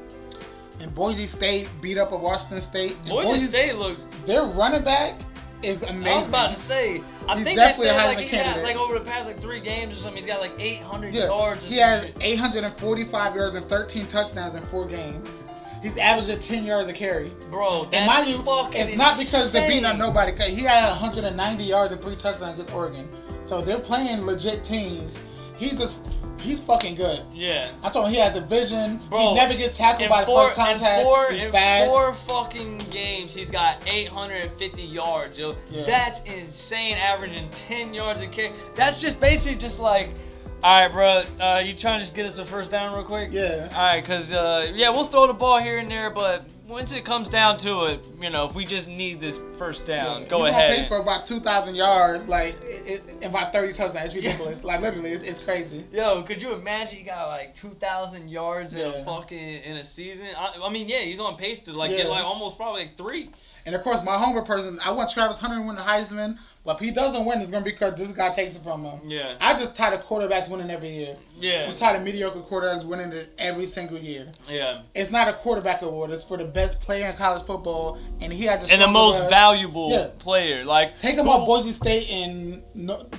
And Boise State beat up at Washington State. And Boise State their running back is amazing. I was about to say, I think they said like he's got like over the past like 3 games or something, he's got like 800 yards. He has 845 yards and 13 touchdowns in 4 games. He's averaging 10 yards a carry. Bro, that's fucking it's not because they're beating on nobody. He had 190 yards and 3 touchdowns against Oregon. So they're playing legit teams. He's fucking good. Yeah. I told him he has a vision. Bro, he never gets tackled by the first contact. He's fast. 4 fucking games, he's got 850 yards, yo. Yeah. That's insane, averaging 10 yards a carry. That's just basically just like All right, bro. You trying to just get us a first down real quick? Yeah. All right, because, we'll throw the ball here and there, but once it comes down to it, if we just need this first down, go ahead. He's gonna pay for about 2,000 yards, like, and about 30 touchdowns. It's ridiculous. Like, literally, it's crazy. Yo, could you imagine he got, like, 2,000 yards in a season? I mean, he's on pace to, get, almost probably, 3. And, of course, my homer person, I want Travis Hunter to win the Heisman, but if he doesn't win, it's going to be because this guy takes it from him. Yeah. I just tired of quarterbacks winning every year. Yeah. I'm tired of mediocre quarterbacks winning it every single year. Yeah. It's not a quarterback award. It's for the best player in college football, and he has the most valuable player. Like, take him off Boise State, and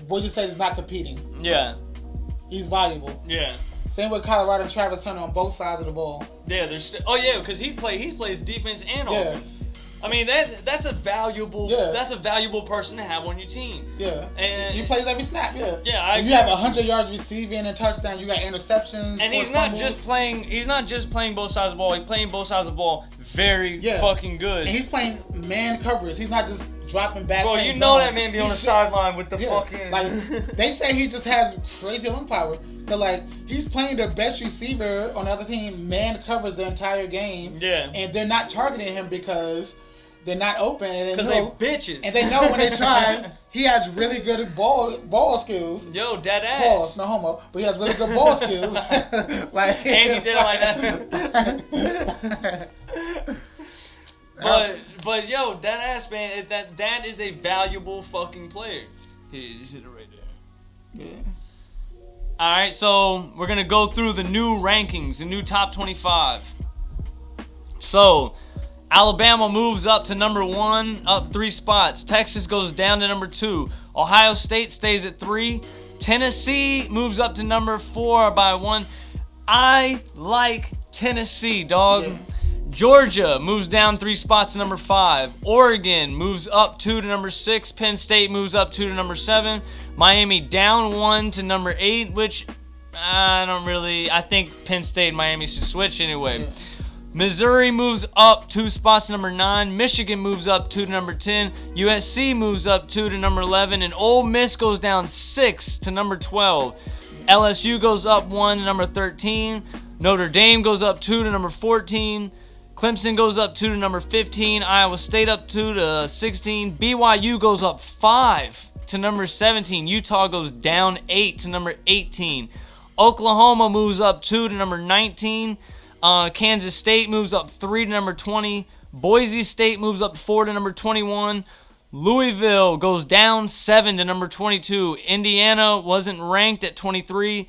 Boise State is not competing. Yeah. He's valuable. Yeah. Same with Colorado and Travis Hunter on both sides of the ball. Yeah, because he plays defense and offense. I mean, that's a valuable person to have on your team. Yeah, and he plays every snap. Yeah, yeah. You have 100 yards receiving and touchdowns. You got interceptions. And he's not just playing both sides of the ball. He's playing both sides of the ball very fucking good. And he's playing man coverage. He's not just dropping back. Bro, you know that man be on the sideline with the fucking. Like they say, he just has crazy lung power. But like he's playing the best receiver on the other team. Man covers the entire game. Yeah, and they're not targeting him because they're not open, and because they bitches. And they know when they try, he has really good ball skills. Yo, dead ass. Pause, no homo, but he has really good ball skills. Like Andy did it like that. But yo, dead ass, man. That is a valuable fucking player. Here, you see it right there. Yeah. All right, so we're gonna go through the new rankings, the new top 25. So. Alabama moves up to number 1, up 3 spots. Texas goes down to number 2. Ohio State stays at 3. Tennessee moves up to number 4 by 1. I like Tennessee, dog. Yeah. Georgia moves down 3 spots to number 5. Oregon moves up 2 to number 6. Penn State moves up 2 to number 7. Miami down 1 to number 8, which I think Penn State and Miami should switch anyway. Yeah. Missouri moves up 2 spots to number 9. Michigan moves up 2 to number 10. USC moves up 2 to number 11. And Ole Miss goes down 6 to number 12. LSU goes up 1 to number 13. Notre Dame goes up 2 to number 14. Clemson goes up 2 to number 15. Iowa State up 2 to 16. BYU goes up 5 to number 17. Utah goes down 8 to number 18. Oklahoma moves up 2 to number 19. Kansas State moves up 3 to number 20. Boise State moves up 4 to number 21. Louisville goes down 7 to number 22. Indiana wasn't ranked at 23.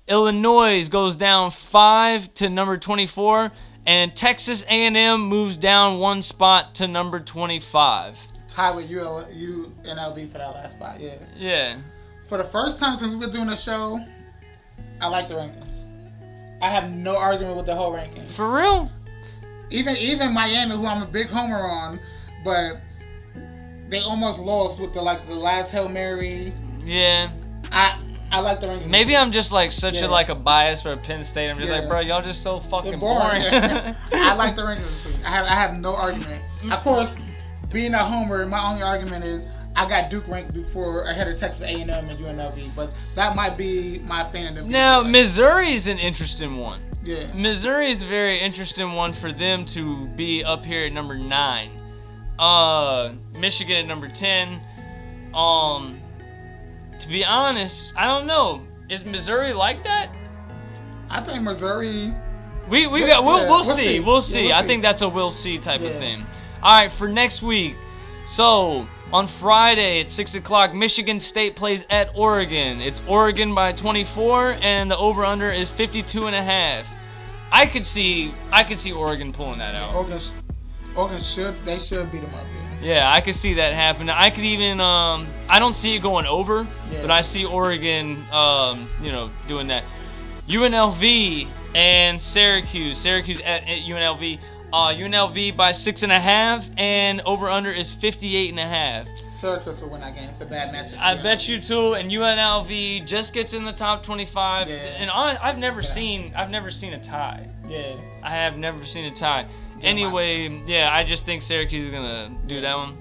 Illinois goes down 5 to number 24. And Texas A&M moves down 1 spot to number 25. Tied with UNLV for that last spot, yeah. Yeah. For the first time since we've been doing the show, I like the rankings. I have no argument with the whole rankings. For real? Even Miami, who I'm a big homer on, but they almost lost with the last Hail Mary. Yeah. I like the rankings. Maybe I'm just such a bias for Penn State. I'm just bro, y'all just so fucking boring. I like the rankings too. I have no argument. Of course, being a homer, my only argument is I got Duke ranked ahead of Texas A&M and UNLV, but that might be my fandom. Now, Missouri is an interesting one. Yeah. Missouri is a very interesting one for them to be up here at number 9. Michigan at number 10. To be honest, I don't know. Is Missouri like that? I think Missouri. We'll see. We'll see. I think that's a we'll see type of thing. All right, for next week. So on Friday at 6 o'clock, Michigan State plays at Oregon. It's Oregon by 24, and the over/under is 52.5. I could see Oregon pulling that out. Oregon should beat them up. Yeah, I could see that happen. I could even I don't see it going over, but I see Oregon doing that. UNLV and Syracuse at UNLV. UNLV by 6.5, and over/under is 58.5. Syracuse will win that game. It's a bad matchup. I bet you too. And UNLV just gets in the top 25. Yeah. And I've never seen a tie. Yeah. I have never seen a tie. Anyway, I just think Syracuse is gonna do that one.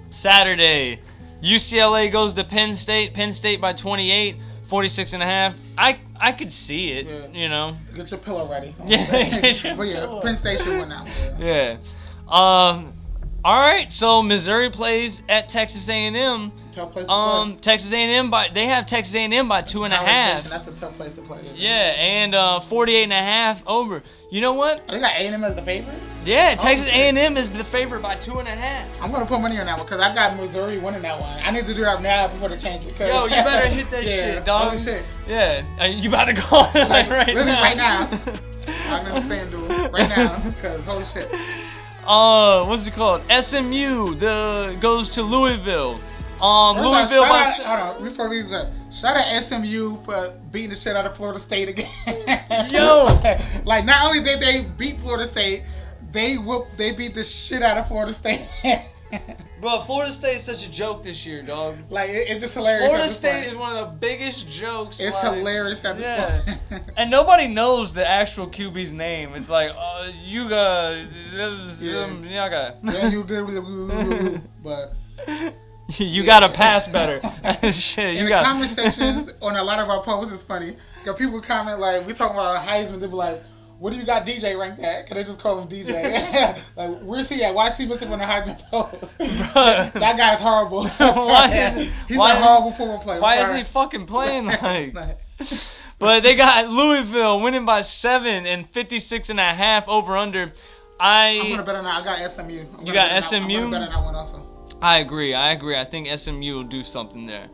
Saturday, UCLA goes to Penn State. Penn State by 28. 46.5. I could see it. Yeah. You know. Get your pillow ready. Yeah. Get your But yeah, pillow. Penn Station won that one. Yeah. All right. So Missouri plays at Texas A&M. Tough place to play. Texas A&M they have Texas A&M by 2.5. College Station, that's a tough place to play. Yeah, and 48.5 over. You know what? They got A&M as the favorite. Yeah, Texas shit. A&M is the favorite by 2.5. I'm gonna put money on that one because I got Missouri winning that one. I need to do that now before they change it. 'Cause- Yo, you better hit that yeah, shit, dog. Holy shit. Yeah, you about to go on it Like, right literally now. right now. I'm in FanDuel right now because holy shit. What's it called? SMU goes to Louisville. First Louisville off, by. hold on, before we go, shout out SMU for beating the shit out of Florida State again. Yo! Like, not only did they beat Florida State, they beat the shit out of Florida State. Bro, Florida State is such a joke this year, dog. Like, it's just hilarious. Florida at this State point. is one of the biggest jokes. It's like, hilarious at this Yeah. point. And nobody knows the actual QB's name. It's like, you got. Yeah, you good with it, but You gotta pass better. Shit, in you the got. comment sections on a lot of our posts, it's funny. Cause people comment like, we talking about Heisman, they be like, "What do you got DJ ranked at?" Cause they just call him DJ. Like, where's he at? Why is he missing on the Heisman post? That guy's horrible. He's a horrible football player. Why isn't he fucking playing like? But they got Louisville winning by 7 and 56.5 over under. I'm gonna bet on that. I got SMU. You got SMU? I'm gonna bet on that one also. I agree. I think SMU will do something there.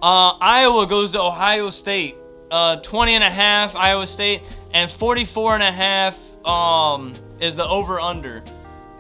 Iowa goes to Ohio State. 20.5 Iowa State and 44.5 is the over under.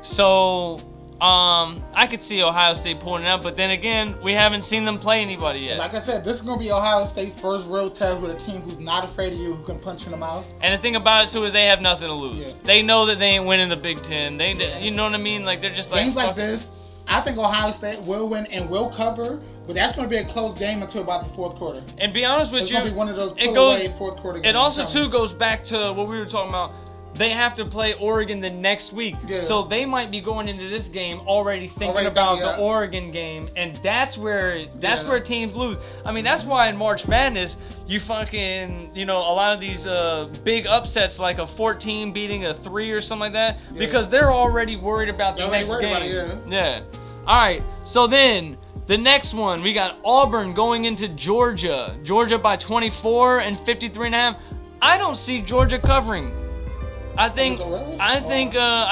So I could see Ohio State pulling it up, but then again, we haven't seen them play anybody yet. Like I said, this is gonna be Ohio State's first real test with a team who's not afraid of you, who can punch you in the mouth. And the thing about it too is they have nothing to lose. Yeah. They know that they ain't winning the Big Ten. You know what I mean? Like they're just like Games like fuck- this, I think Ohio State will win and will cover, but that's going to be a close game until about the fourth quarter. And be honest with It's you, going to be one of those it pull goes. away fourth quarter games. It also too goes back to what we were talking about. They have to play Oregon the next week, Yeah. so they might be going into this game already thinking Already about thinking, the yeah. Oregon game, and that's where Yeah. teams lose. I mean, that's why in March Madness you fucking a lot of these big upsets like a 14 beating a 3 or something like that because they're already worried about the They're already next worried game. about it, Yeah. All right. So then the next one we got Auburn going into Georgia. Georgia by 24 and 53.5. I don't see Georgia covering. I think Really? I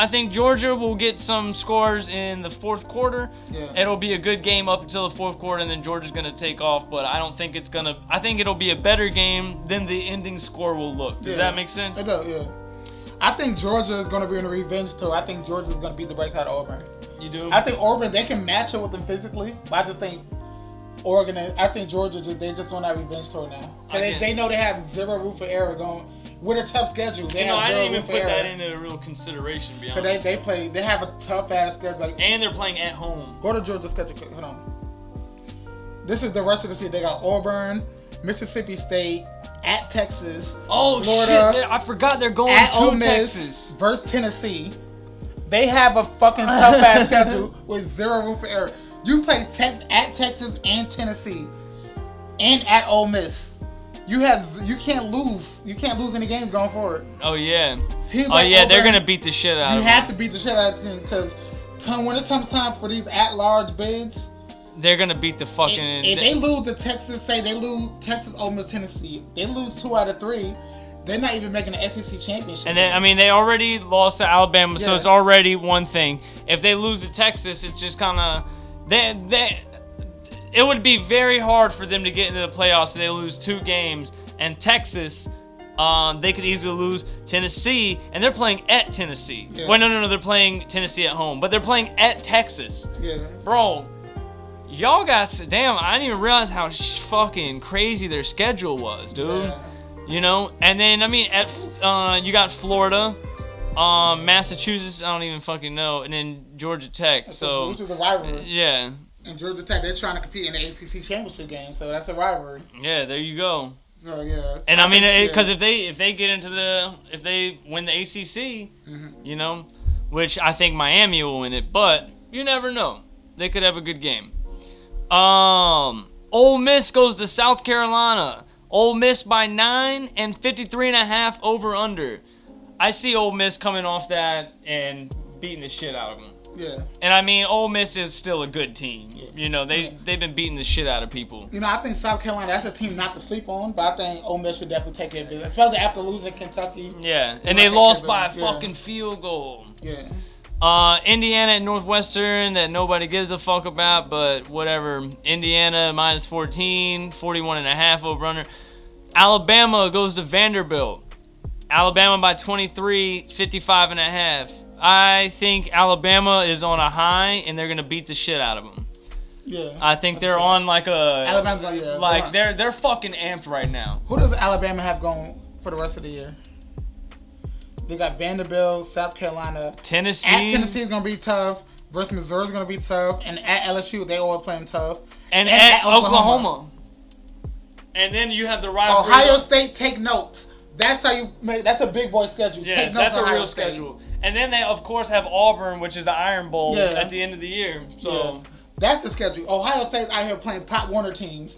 think Georgia will get some scores in the fourth quarter. Yeah. It'll be a good game up until the fourth quarter, and then Georgia's gonna take off. But I don't think it's gonna. I think it'll be a better game than the ending score will look. Does that make sense? It does, yeah. I think Georgia is going to be in a revenge tour. I think Georgia is going to beat the breakout of Auburn. You do? I think Auburn, they can match up with them physically, but I just think Oregon, I think Georgia, they just on that revenge tour now. They know they have zero room for error going. With a tough schedule, they have I zero didn't even room for put error. that into real consideration. To be honest. Because they have a tough ass schedule. Like, And they're playing at home. go to Georgia's schedule. Hold on. This is the rest of the season. They got Auburn, Mississippi State, at Texas. Oh Florida, shit! I forgot they're going at to Ole Miss Texas. versus Tennessee. They have a fucking tough ass schedule with zero room for error. You play at Texas and Tennessee, and at Ole Miss. You can't lose. You can't lose any games going forward. Oh yeah. Teams Oh like yeah, they're Auburn, gonna beat the shit out You of have them. to beat the shit out of the team because when it comes time for these at-large bids, They're gonna beat the fucking. if they lose to Texas, say they lose Texas, Ole Miss, Tennessee, they lose 2 out of 3. They're not even making the SEC championship. And then, I mean, they already lost to Alabama, so Yeah. it's already one thing. If they lose to Texas, it's just kind of it would be very hard for them to get into the playoffs if they lose 2 games. And Texas, they could easily lose Tennessee, and they're playing at Tennessee. Yeah. Well, no, they're playing Tennessee at home, but they're playing at Texas. Yeah. Bro, y'all got damn. I didn't even realize how fucking crazy their schedule was, dude. Yeah. You know, and then I mean, you got Florida, Massachusetts. I don't even fucking know, and then Georgia Tech. So This is a rivalry. yeah, And Georgia Tech, they're trying to compete in the ACC championship game, so that's a rivalry. yeah, there you go. So yeah. And I mean, think, because if they get into if they win the ACC, you know, which I think Miami will win it, but you never know. They could have a good game. Ole Miss goes to South Carolina. Ole Miss by 9 and 53.5 over/under. I see Ole Miss coming off that and beating the shit out of them. Yeah. And I mean, Ole Miss is still a good team. Yeah. You know, they've been beating the shit out of people. You know, I think South Carolina, that's a team not to sleep on, but I think Ole Miss should definitely take it, especially after losing Kentucky. Yeah, and they lost by a Yeah. fucking field goal. Yeah. Indiana at Northwestern that nobody gives a fuck about, but whatever. Indiana minus 14, 41.5 over/under. Alabama goes to Vanderbilt. Alabama by 23, 55.5. I think Alabama is on a high, and they're gonna beat the shit out of them. Yeah. I think they're on like a Alabama's going, yeah. like they're fucking amped right now. Who does Alabama have going for the rest of the year? They got Vanderbilt, South Carolina. Tennessee. At Tennessee is going to be tough. Versus Missouri is going to be tough. And at LSU, they all playing tough. And at Oklahoma. And then you have the rivalry. Ohio State, take notes. That's how you make. That's a big boy schedule. Yeah, take notes. that's a Ohio real State. schedule. And then they, of course, have Auburn, which is the Iron Bowl at the end of the year. So, Yeah. That's the schedule. Ohio State's out here playing Pop Warner teams.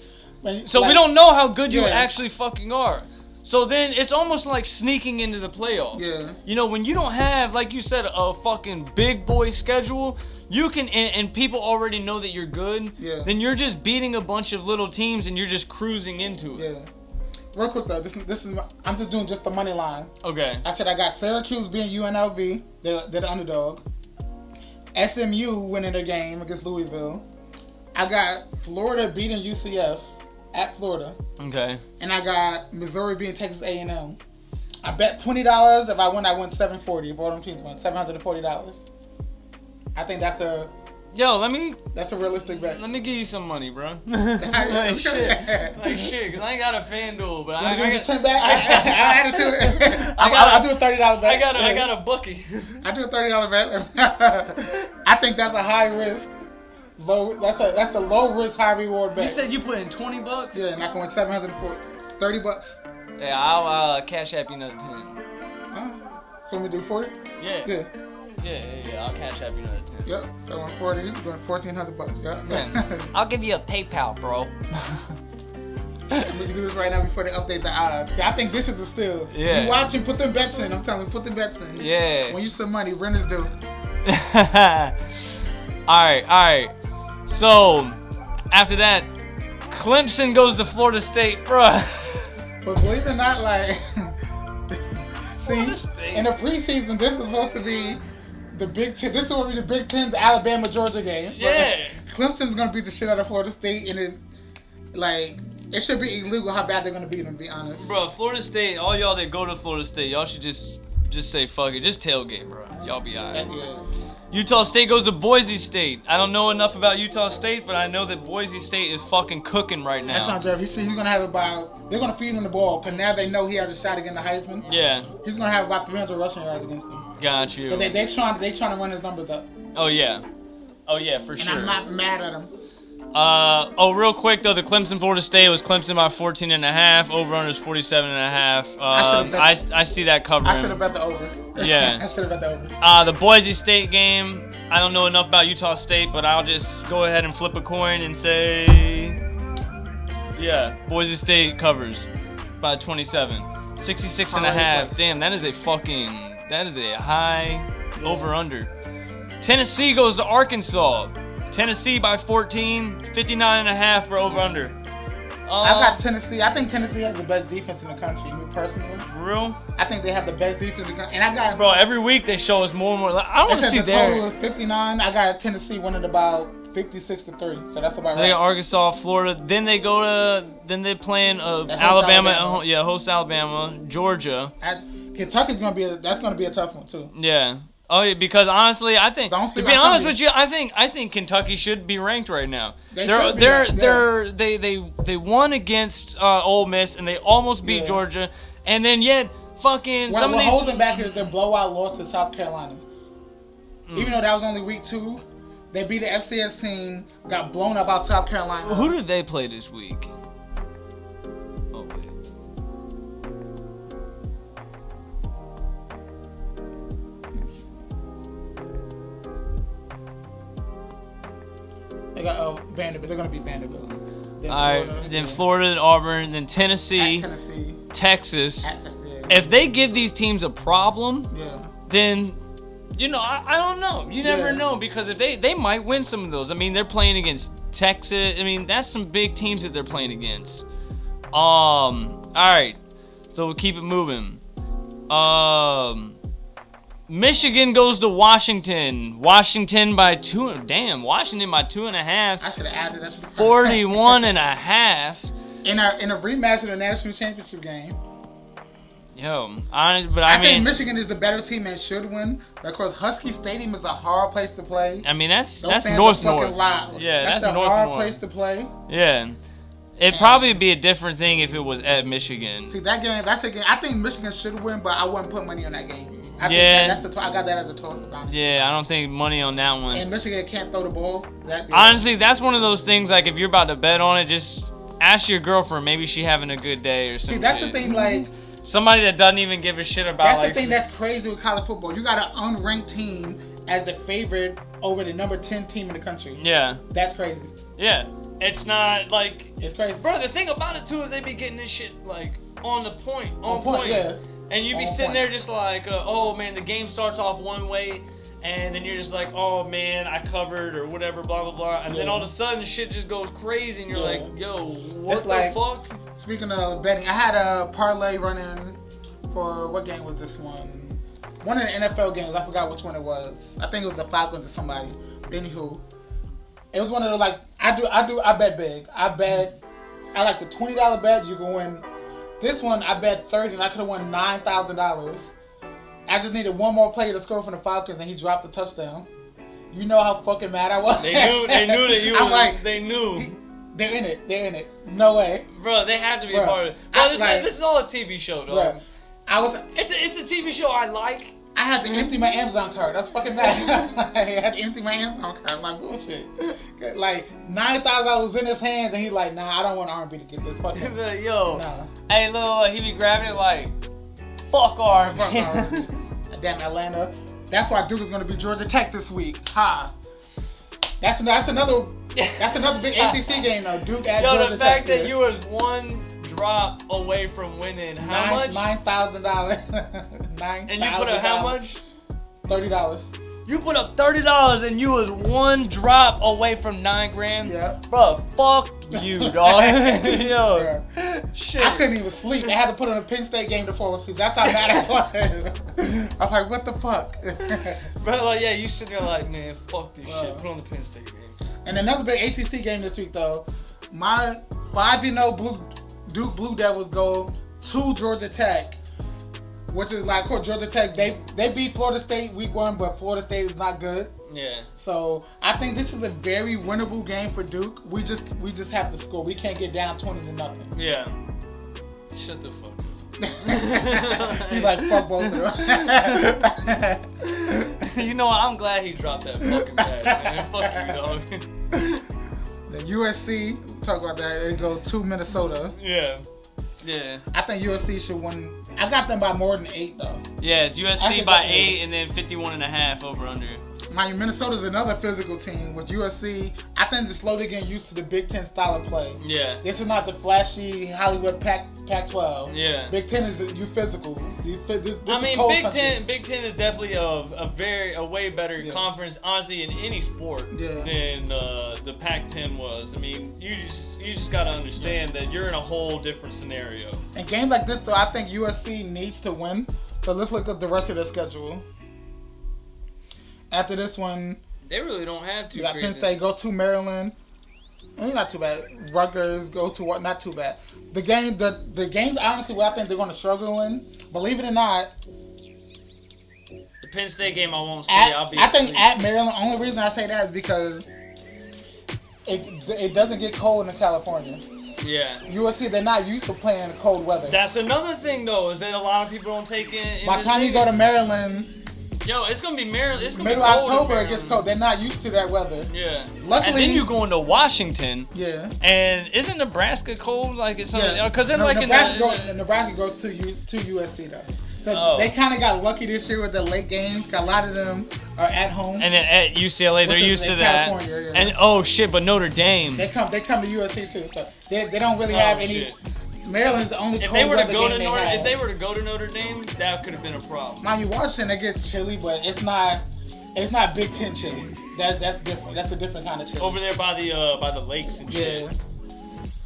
so we don't know how good you Yeah. actually fucking are. So then it's almost like sneaking into the playoffs. Yeah. You know, when you don't have, like you said, a fucking big boy schedule, you can, and people already know that you're good, Yeah. then you're just beating a bunch of little teams and you're just cruising into it. Yeah. Real quick though, this is I'm just doing just the money line. Okay. I said I got Syracuse being UNLV. They're the underdog. SMU winning their game against Louisville. I got Florida beating UCF at Florida. Okay. And I got Missouri beating Texas A&M. I bet $20. If I win $740. If all them teams win, $740. I think that's a realistic bet. Let me give you some money, bro. like shit, cause I ain't got a FanDuel, but I got got. $10 back. I add it to it. I'll do a $30 bet. I got a bucky. I do a $30 bet. I think that's a high risk, low. That's a low risk, high reward bet. You said you put in $20? Yeah, and I can win $740. $30. Yeah, I'll cash app you another 10. So we do 40. Yeah. Good. Yeah. I'll cash app you another 10. Yep. So on 40, we're going $1,400. Yeah. Man, I'll give you a PayPal, bro. We can do this right now before they update the odds. I think this is a steal. Yeah. You watching? Put them bets in. I'm telling you, put them bets in. Yeah. When you some money, renters do. All right. So after that, Clemson goes to Florida State, bruh. But believe it or not, like, see, Florida State. in the preseason, this was supposed to be the Big Ten. This will be the Big Ten's Alabama Georgia game. Yeah. But Clemson's gonna beat the shit out of Florida State, and it should be illegal how bad they're gonna beat them. To be honest, Bro, Florida State, all y'all that go to Florida State, y'all should just say fuck it. Just tailgate, bro. Y'all be alright. Yeah. Utah State goes to Boise State. I don't know enough about Utah State, but I know that Boise State is fucking cooking right That's now. not Jeff. He's gonna have about. They're gonna feed him the ball because now they know he has a shot against the Heisman. Yeah, He's gonna have about 300 rushing yards against them. got you. But they trying to run his numbers up. Oh yeah, for And sure. I'm not mad at him. Real quick though, the Clemson Florida State was Clemson by 14.5. Over under is 47.5. I see that covering. I should have bet the over. Yeah. I should have bet the over. The Boise State game. I don't know enough about Utah State, but I'll just go ahead and flip a coin and say, yeah, Boise State covers by 27. 66.5. Damn, that is a high over-under. Tennessee goes to Arkansas. Tennessee by 14, 59.5 for over-under. I got Tennessee. I think Tennessee has the best defense in the country, me personally. For real? I think they have the best defense in the country. And I got... Bro, every week they show us more and more. I want to see the total is 59. I got Tennessee winning about 56-3. So that's about So right. they got Arkansas, Florida. Then they they're playing Alabama. Host Alabama, Georgia. Kentucky's going to be a tough one, too. Yeah. Oh, yeah, because honestly, I think Don't to sleep be on honest Kentucky. with you, I think Kentucky should be ranked right now. They should be ranked, They won against Ole Miss and they almost beat Yeah. Georgia, and then yet fucking some of what these. holds them back is their blowout loss to South Carolina. Even though that was only week 2, they beat the FCS team, got blown up out South Carolina. Who did they play this week? Oh wait. They got Vanderbilt. They're going to beat Vanderbilt. Then Florida, then Auburn, then Tennessee, at Tennessee, Texas. at Texas. If they give these teams a problem, Yeah. then I don't know. You never know, because if they might win some of those. I mean, they're playing against Texas. I mean, that's some big teams that they're playing against. All right, so we'll keep it moving. Michigan goes to Washington. Washington by 2. Damn, Washington by 2.5. I should have added that. 41.5. In a rematch of the national championship game. Yo, I mean, think Michigan is the better team and should win, because Husky Stadium is a hard place to play. I mean, that's Those fans North. are fucking loud. Yeah, that's a North. hard place to play. Yeah. It'd probably be a different thing if it was at Michigan. See, that game, that's a game. I think Michigan should win, but I wouldn't put money on that game. I got that as a toss about it. Yeah, I don't think money on that one. And Michigan can't throw the ball. Honestly, that's one of those things, like, if you're about to bet on it, just ask your girlfriend. Maybe she having a good day or something. See, that's the thing, like... Somebody that doesn't even give a shit about... That's the thing that's crazy with college football. You got an unranked team as the favorite over the number 10 team in the country. Yeah. That's crazy. Yeah. It's not, like... It's crazy. Bro, the thing about it, too, is they be getting this shit, like, on the point. On point. Yeah. And you be sitting there just like, oh, man, the game starts off one way, and then you're just like, oh, man, I covered or whatever, blah, blah, blah. And then all of a sudden, shit just goes crazy, and you're like, yo, what the fuck? Speaking of betting, I had a parlay running for, what game was this one? One of the NFL games. I forgot which one it was. I think it was the Falcons or somebody. Anywho, it was one of the, like, I bet big. I like the $20 bet, you can win. This one, I bet 30, and I could have won $9,000. I just needed one more player to score from the Falcons, and he dropped the touchdown. You know how fucking mad I was. They knew that you were. They knew. They're in it. No way. Bro, they have to be a part of it. Bro, this is all a TV show, dog. Bro, it's a TV show I like. I had to empty my Amazon card. That's fucking bad. I had to empty my Amazon card. I'm like, bullshit. Like, $9,000 was in his hands, and he's like, nah, I don't want R&B to get this fucking... Yo. Nah. Hey, he be grabbing it like, fuck R&B. Damn Atlanta. That's why Duke is going to be Georgia Tech this week. Ha. That's another big ACC game, though. Duke at Georgia Tech. The fact that you was one drop away from winning how much? $9,000. And you put up how much? $30. You put up $30 and you was one drop away from $9,000. Yeah. Bro, fuck you, dog. Yo, shit. I couldn't even sleep. I had to put on a Penn State game to fall asleep. That's how mad I was. I was like, what the fuck? Bro, like, yeah, you sitting there like, man, fuck this shit. Put on the Penn State game. And another big ACC game this week, though. My 5-0 Duke Blue Devils go to Georgia Tech, which is like, of course, Georgia Tech, they beat Florida State week 1, but Florida State is not good. Yeah. So I think this is a very winnable game for Duke. We just have to score. We can't get down 20-0. Yeah. Shut the fuck up. He's like, fuck both of them. You know what? I'm glad he dropped that fucking bag, man. Fuck you, dog. The USC, we'll talk about that. They go to Minnesota. Yeah. I think USC should win. I got them by more than 8, though. Yeah, it's USC by 8 and then 51.5 over under. Mind you, Minnesota's another physical team. With USC, I think they're slowly getting used to the Big Ten style of play. Yeah. This is not the flashy Hollywood Pac-12. Yeah. Big Ten is you physical. Big Ten is definitely a way better conference, honestly, in any sport than the Pac-10 was. I mean, you just got to understand that you're in a whole different scenario. In games like this, though, I think USC needs to win. So let's look at the rest of their schedule. After this one, they really don't have to. You got Penn State go to Maryland. Not too bad. Rutgers go to what? Not too bad. The games honestly, what I think they're going to struggle in. Believe it or not, the Penn State game I won't see. I think at Maryland. Only reason I say that is because it doesn't get cold in California. Yeah. USC, they're not used to playing in cold weather. That's another thing, though, is that a lot of people don't take in. By the time you go to Maryland. Yo, it's gonna be Maryland. It's gonna middle be cold October. It gets cold. They're not used to that weather. Yeah. Luckily, and then you going to Washington. Yeah. And isn't Nebraska cold? Like it's something because they're Nebraska in goes to USC though. So they kind of got lucky this year with the late games. 'Cause a lot of them are at home. And then at UCLA, they're used to that. Yeah. And oh shit, but Notre Dame. They come to USC too. So they don't really have any. Shit. Maryland's the only If cold they were to weather go game to they have. Notre Dame, that could have been a problem. Now you Washington, it gets chilly, but it's not Big Ten chilly. That's different. That's a different kind of chilly. Over there by the lakes and shit. Yeah.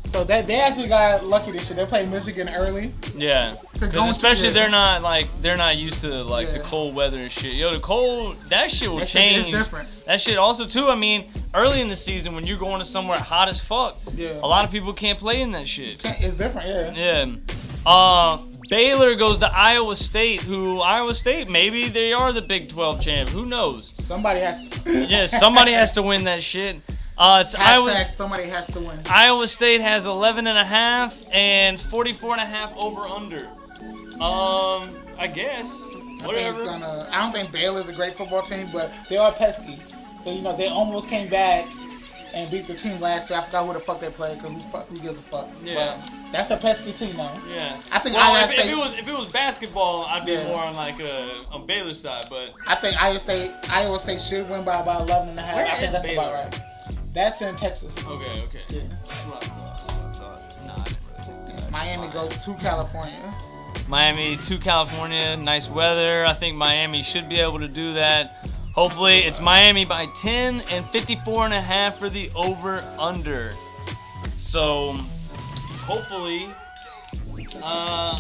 So they actually got lucky this year. They played Michigan early. Yeah. Because especially they're not used to the cold weather and shit. Yo, the cold, that shit will change. It's different. That shit also too. I mean, early in the season when you're going to somewhere hot as fuck, a lot of people can't play in that shit. It's different. Yeah. Yeah. Baylor goes to Iowa State, maybe they are the Big 12 champ. Who knows? Somebody has to. Yeah, somebody has to win that shit. Somebody has to win. Iowa State has 11.5 and 44.5 over under. I guess. Whatever. I don't think Baylor's a great football team, but they are pesky. So, they almost came back and beat the team last year. I forgot who the fuck they played, because who gives a fuck. Yeah. But that's a pesky team, though. Yeah. I think if it was basketball, I'd be more on on Baylor's side, but I think Iowa State should win by about 11.5. I think that's Baylor? about right. That's in Texas. Okay. Yeah. That's what I thought. Nah, I didn't really think that. Miami goes to California. Miami to California, nice weather. I think Miami should be able to do that. Hopefully, it's Miami by 10 and 54.5 for the over/under. So, hopefully, I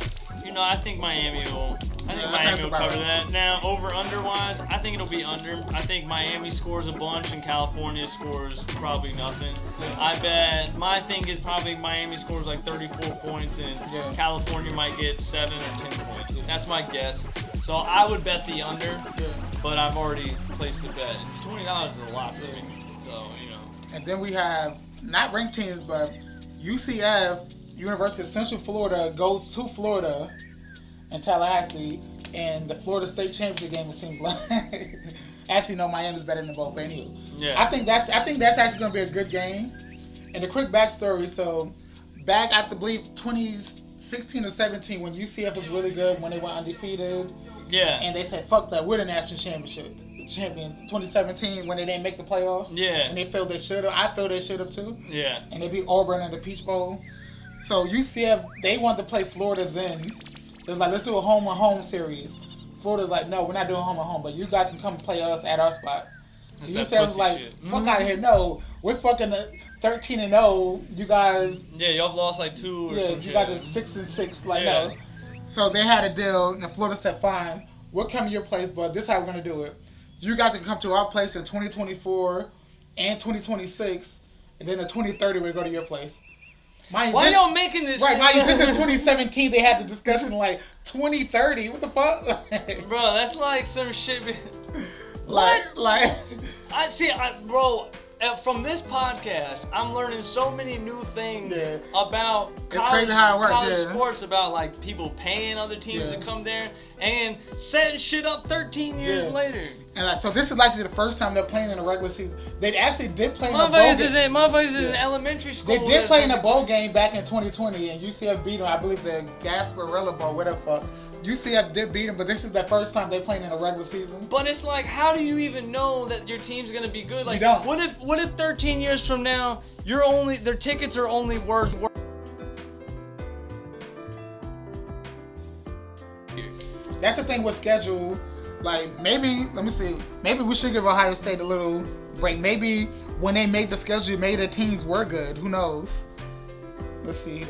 think Miami will. Miami will cover that. Now, over/under wise, I think it'll be under. I think Miami scores a bunch and California scores probably nothing. I bet my thing is probably Miami scores like 34 points and California might get 7 or 10 points. That's my guess. So I would bet the under, but I've already placed a bet. $20 is a lot for me. So, And then we have not ranked teams, but UCF, University of Central Florida, goes to Florida and Tallahassee, and the Florida State Championship game, it seems like. Actually, no, Miami's better than both. But anyway, I think that's actually going to be a good game. And a quick backstory: so back, I believe 2016 or 17, when UCF was really good, when they went undefeated. Yeah. And they said, "Fuck that, we're the national champions." 2017, when they didn't make the playoffs. Yeah. And they felt they should have. I feel they should have too. Yeah. And they beat Auburn in the Peach Bowl. So UCF, they wanted to play Florida then. It was like, let's do a home-and-home series. Florida's like, no, we're not doing home-and-home, but you guys can come play us at our spot. So UCF was like, fuck out of here. No, we're fucking 13-0. You guys... Yeah, y'all lost like 2 or something. Yeah, you guys are 6-6. Like, no. So they had a deal, and Florida said, fine, we'll come to your place, but this is how we're going to do it. You guys can come to our place in 2024 and 2026, and then in 2030 we'll go to your place. Why y'all making this shit? Right, this is 2017. They had the discussion like 2030. What the fuck? Bro, that's like some shit. Bro, from this podcast, I'm learning so many new things about college sports, about like people paying other teams to come there and setting shit up 13 years later. And so this is actually the first time they're playing in a regular season. They actually did play in a bowl game. Motherfuckers is in elementary school. They did play in a bowl game back in 2020, and UCF beat them. I believe the Gasparilla Bowl, whatever fuck. UCF did beat them, but this is the first time they're playing in a regular season. But it's like, how do you even know that your team's gonna be good? Like, you don't. What if 13 years from now, their tickets are only worth? That's the thing with schedule. Like, maybe, let me see. Maybe we should give Ohio State a little break. Maybe when they made the schedule, maybe the teams were good. Who knows? Let's see.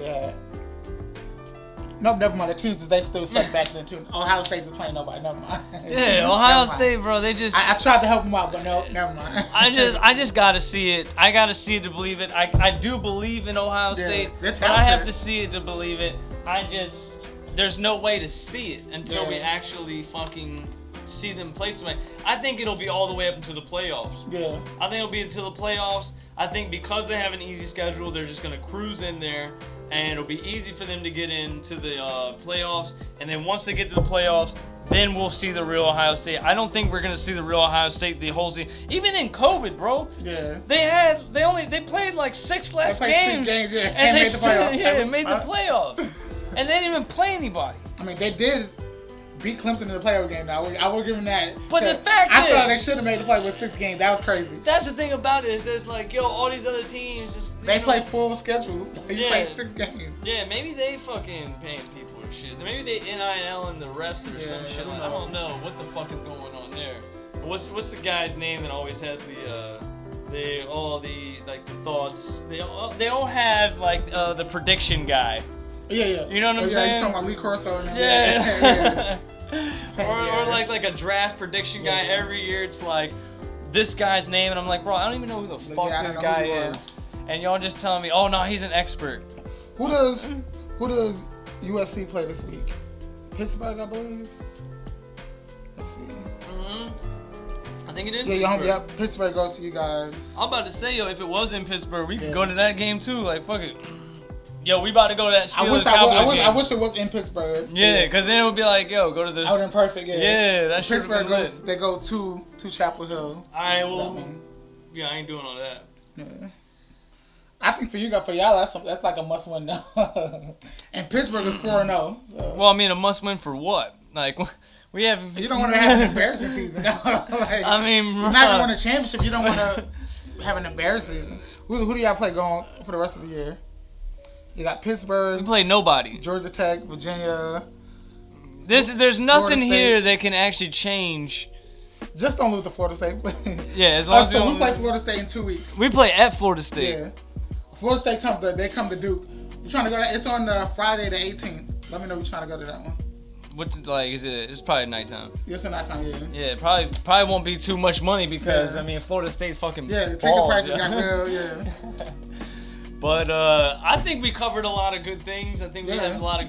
Nope, never mind. The teams, they still suck back then, too. Ohio State just playing nobody. Never mind. Yeah, Ohio State, bro. They just... I tried to help them out, but no, never mind. I just got to see it. I got to see it to believe it. I do believe in Ohio State, but I have to see it to believe it. There's no way to see it until we actually fucking see them play somebody. I think it'll be all the way up into the playoffs. Yeah. I think it'll be until the playoffs. I think because they have an easy schedule, they're just going to cruise in there, and it'll be easy for them to get into the playoffs. And then once they get to the playoffs, then we'll see the real Ohio State. I don't think we're going to see the real Ohio State the whole season. Even in COVID, bro. Yeah. They played like 6 less games. 6 games, and they made the playoffs. And they didn't even play anybody. I mean, they did beat Clemson in the playoff game. Now I will give them that. But the fact I is, thought they should have made the play with 6 games. That was crazy. That's the thing about it is it's like, yo, all these other teams just They play full schedules. They play 6 games. Yeah, maybe they fucking paying people or shit. Maybe they NIL and the refs or some shit. I don't know what the fuck is going on there. What's the guy's name that always has the thoughts? They all have like the prediction guy. Yeah. You know what I'm saying? You talking about Lee Corso and Yeah. or like a draft prediction guy every year. It's like this guy's name, and I'm like, bro, I don't even know who the fuck this guy is. And y'all just telling me, oh no, he's an expert. Who does USC play this week? Pittsburgh, I believe. Let's see. I think it is. Yeah, Pittsburgh goes to you guys. I'm about to say, yo, if it was in Pittsburgh, we could go to that game too. Like, fuck it. Yo, we about to go to that Steelers Cowboys game. I wish it was in Pittsburgh. Yeah, because then it would be like, yo, go to this. I would have been perfect. Yeah, that shit Pittsburgh goes. They go to Chapel Hill. All right, well, yeah, I ain't doing all that. Yeah. I think for y'all, that's like a must win now. And Pittsburgh is 4-0. So. Well, I mean, a must win for what? Like, we have. You don't want to have an embarrassing season. Like, I mean, you're not gonna win a championship. You don't want to have an embarrassing season. Who do y'all play going for the rest of the year? You got Pittsburgh. We play nobody. Georgia Tech, Virginia. There's nothing here that can actually change. Just don't lose to Florida State. Yeah, as long as we play Florida State in 2 weeks. We play at Florida State. Yeah, Florida State come to Duke. You trying to go? It's on Friday the 18th. Let me know if you're trying to go to that one. What's like? Is it? It's probably nighttime. It's a nighttime. Yeah. Yeah, probably won't be too much money because I mean Florida State's fucking the ticket balls, prices got real. Yeah. But I think we covered a lot of good things. I think we have a lot of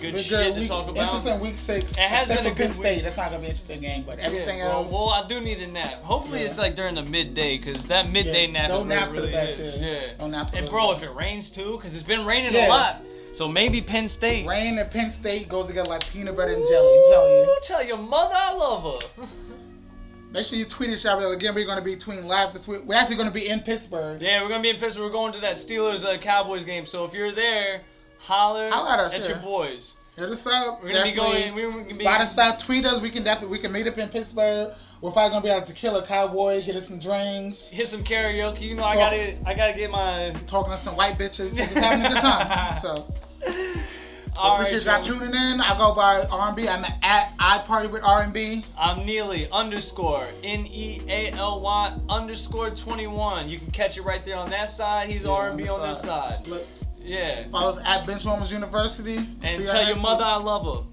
good shit to talk about. Interesting week 6. It has been a good Penn State. That's not gonna be an interesting game, but everything else. Well, I do need a nap. Hopefully, it's like during the midday because that midday nap is naps really the best. Yeah. No naps. And bro, if it rains too, because it's been raining a lot, so maybe Penn State. Rain and Penn State goes together like peanut butter and jelly. I'm telling you. Tell your mother I love her. Make sure you tweet us out. Again, we're going to be tweeting live this week. We're actually going to be in Pittsburgh. Yeah, we're going to be in Pittsburgh. We're going to that Steelers Cowboys game. So if you're there, holler at us, your boys. Hit us up. We're going to be going. Spot us out. Tweet us. We can meet up in Pittsburgh. We're probably going to be able to kill a cowboy, get us some drinks. Hit some karaoke. You know, I gotta get my... Talking to some white bitches. Just having a good time. So... Appreciate y'all tuning in. I go by R&B. I'm at iPartyWithRB. I'm Neely _NEALY_21. You can catch it right there on that side. He's R&B on this side. Yeah. Follow us at Benchwarmers University. And tell your mother I love her.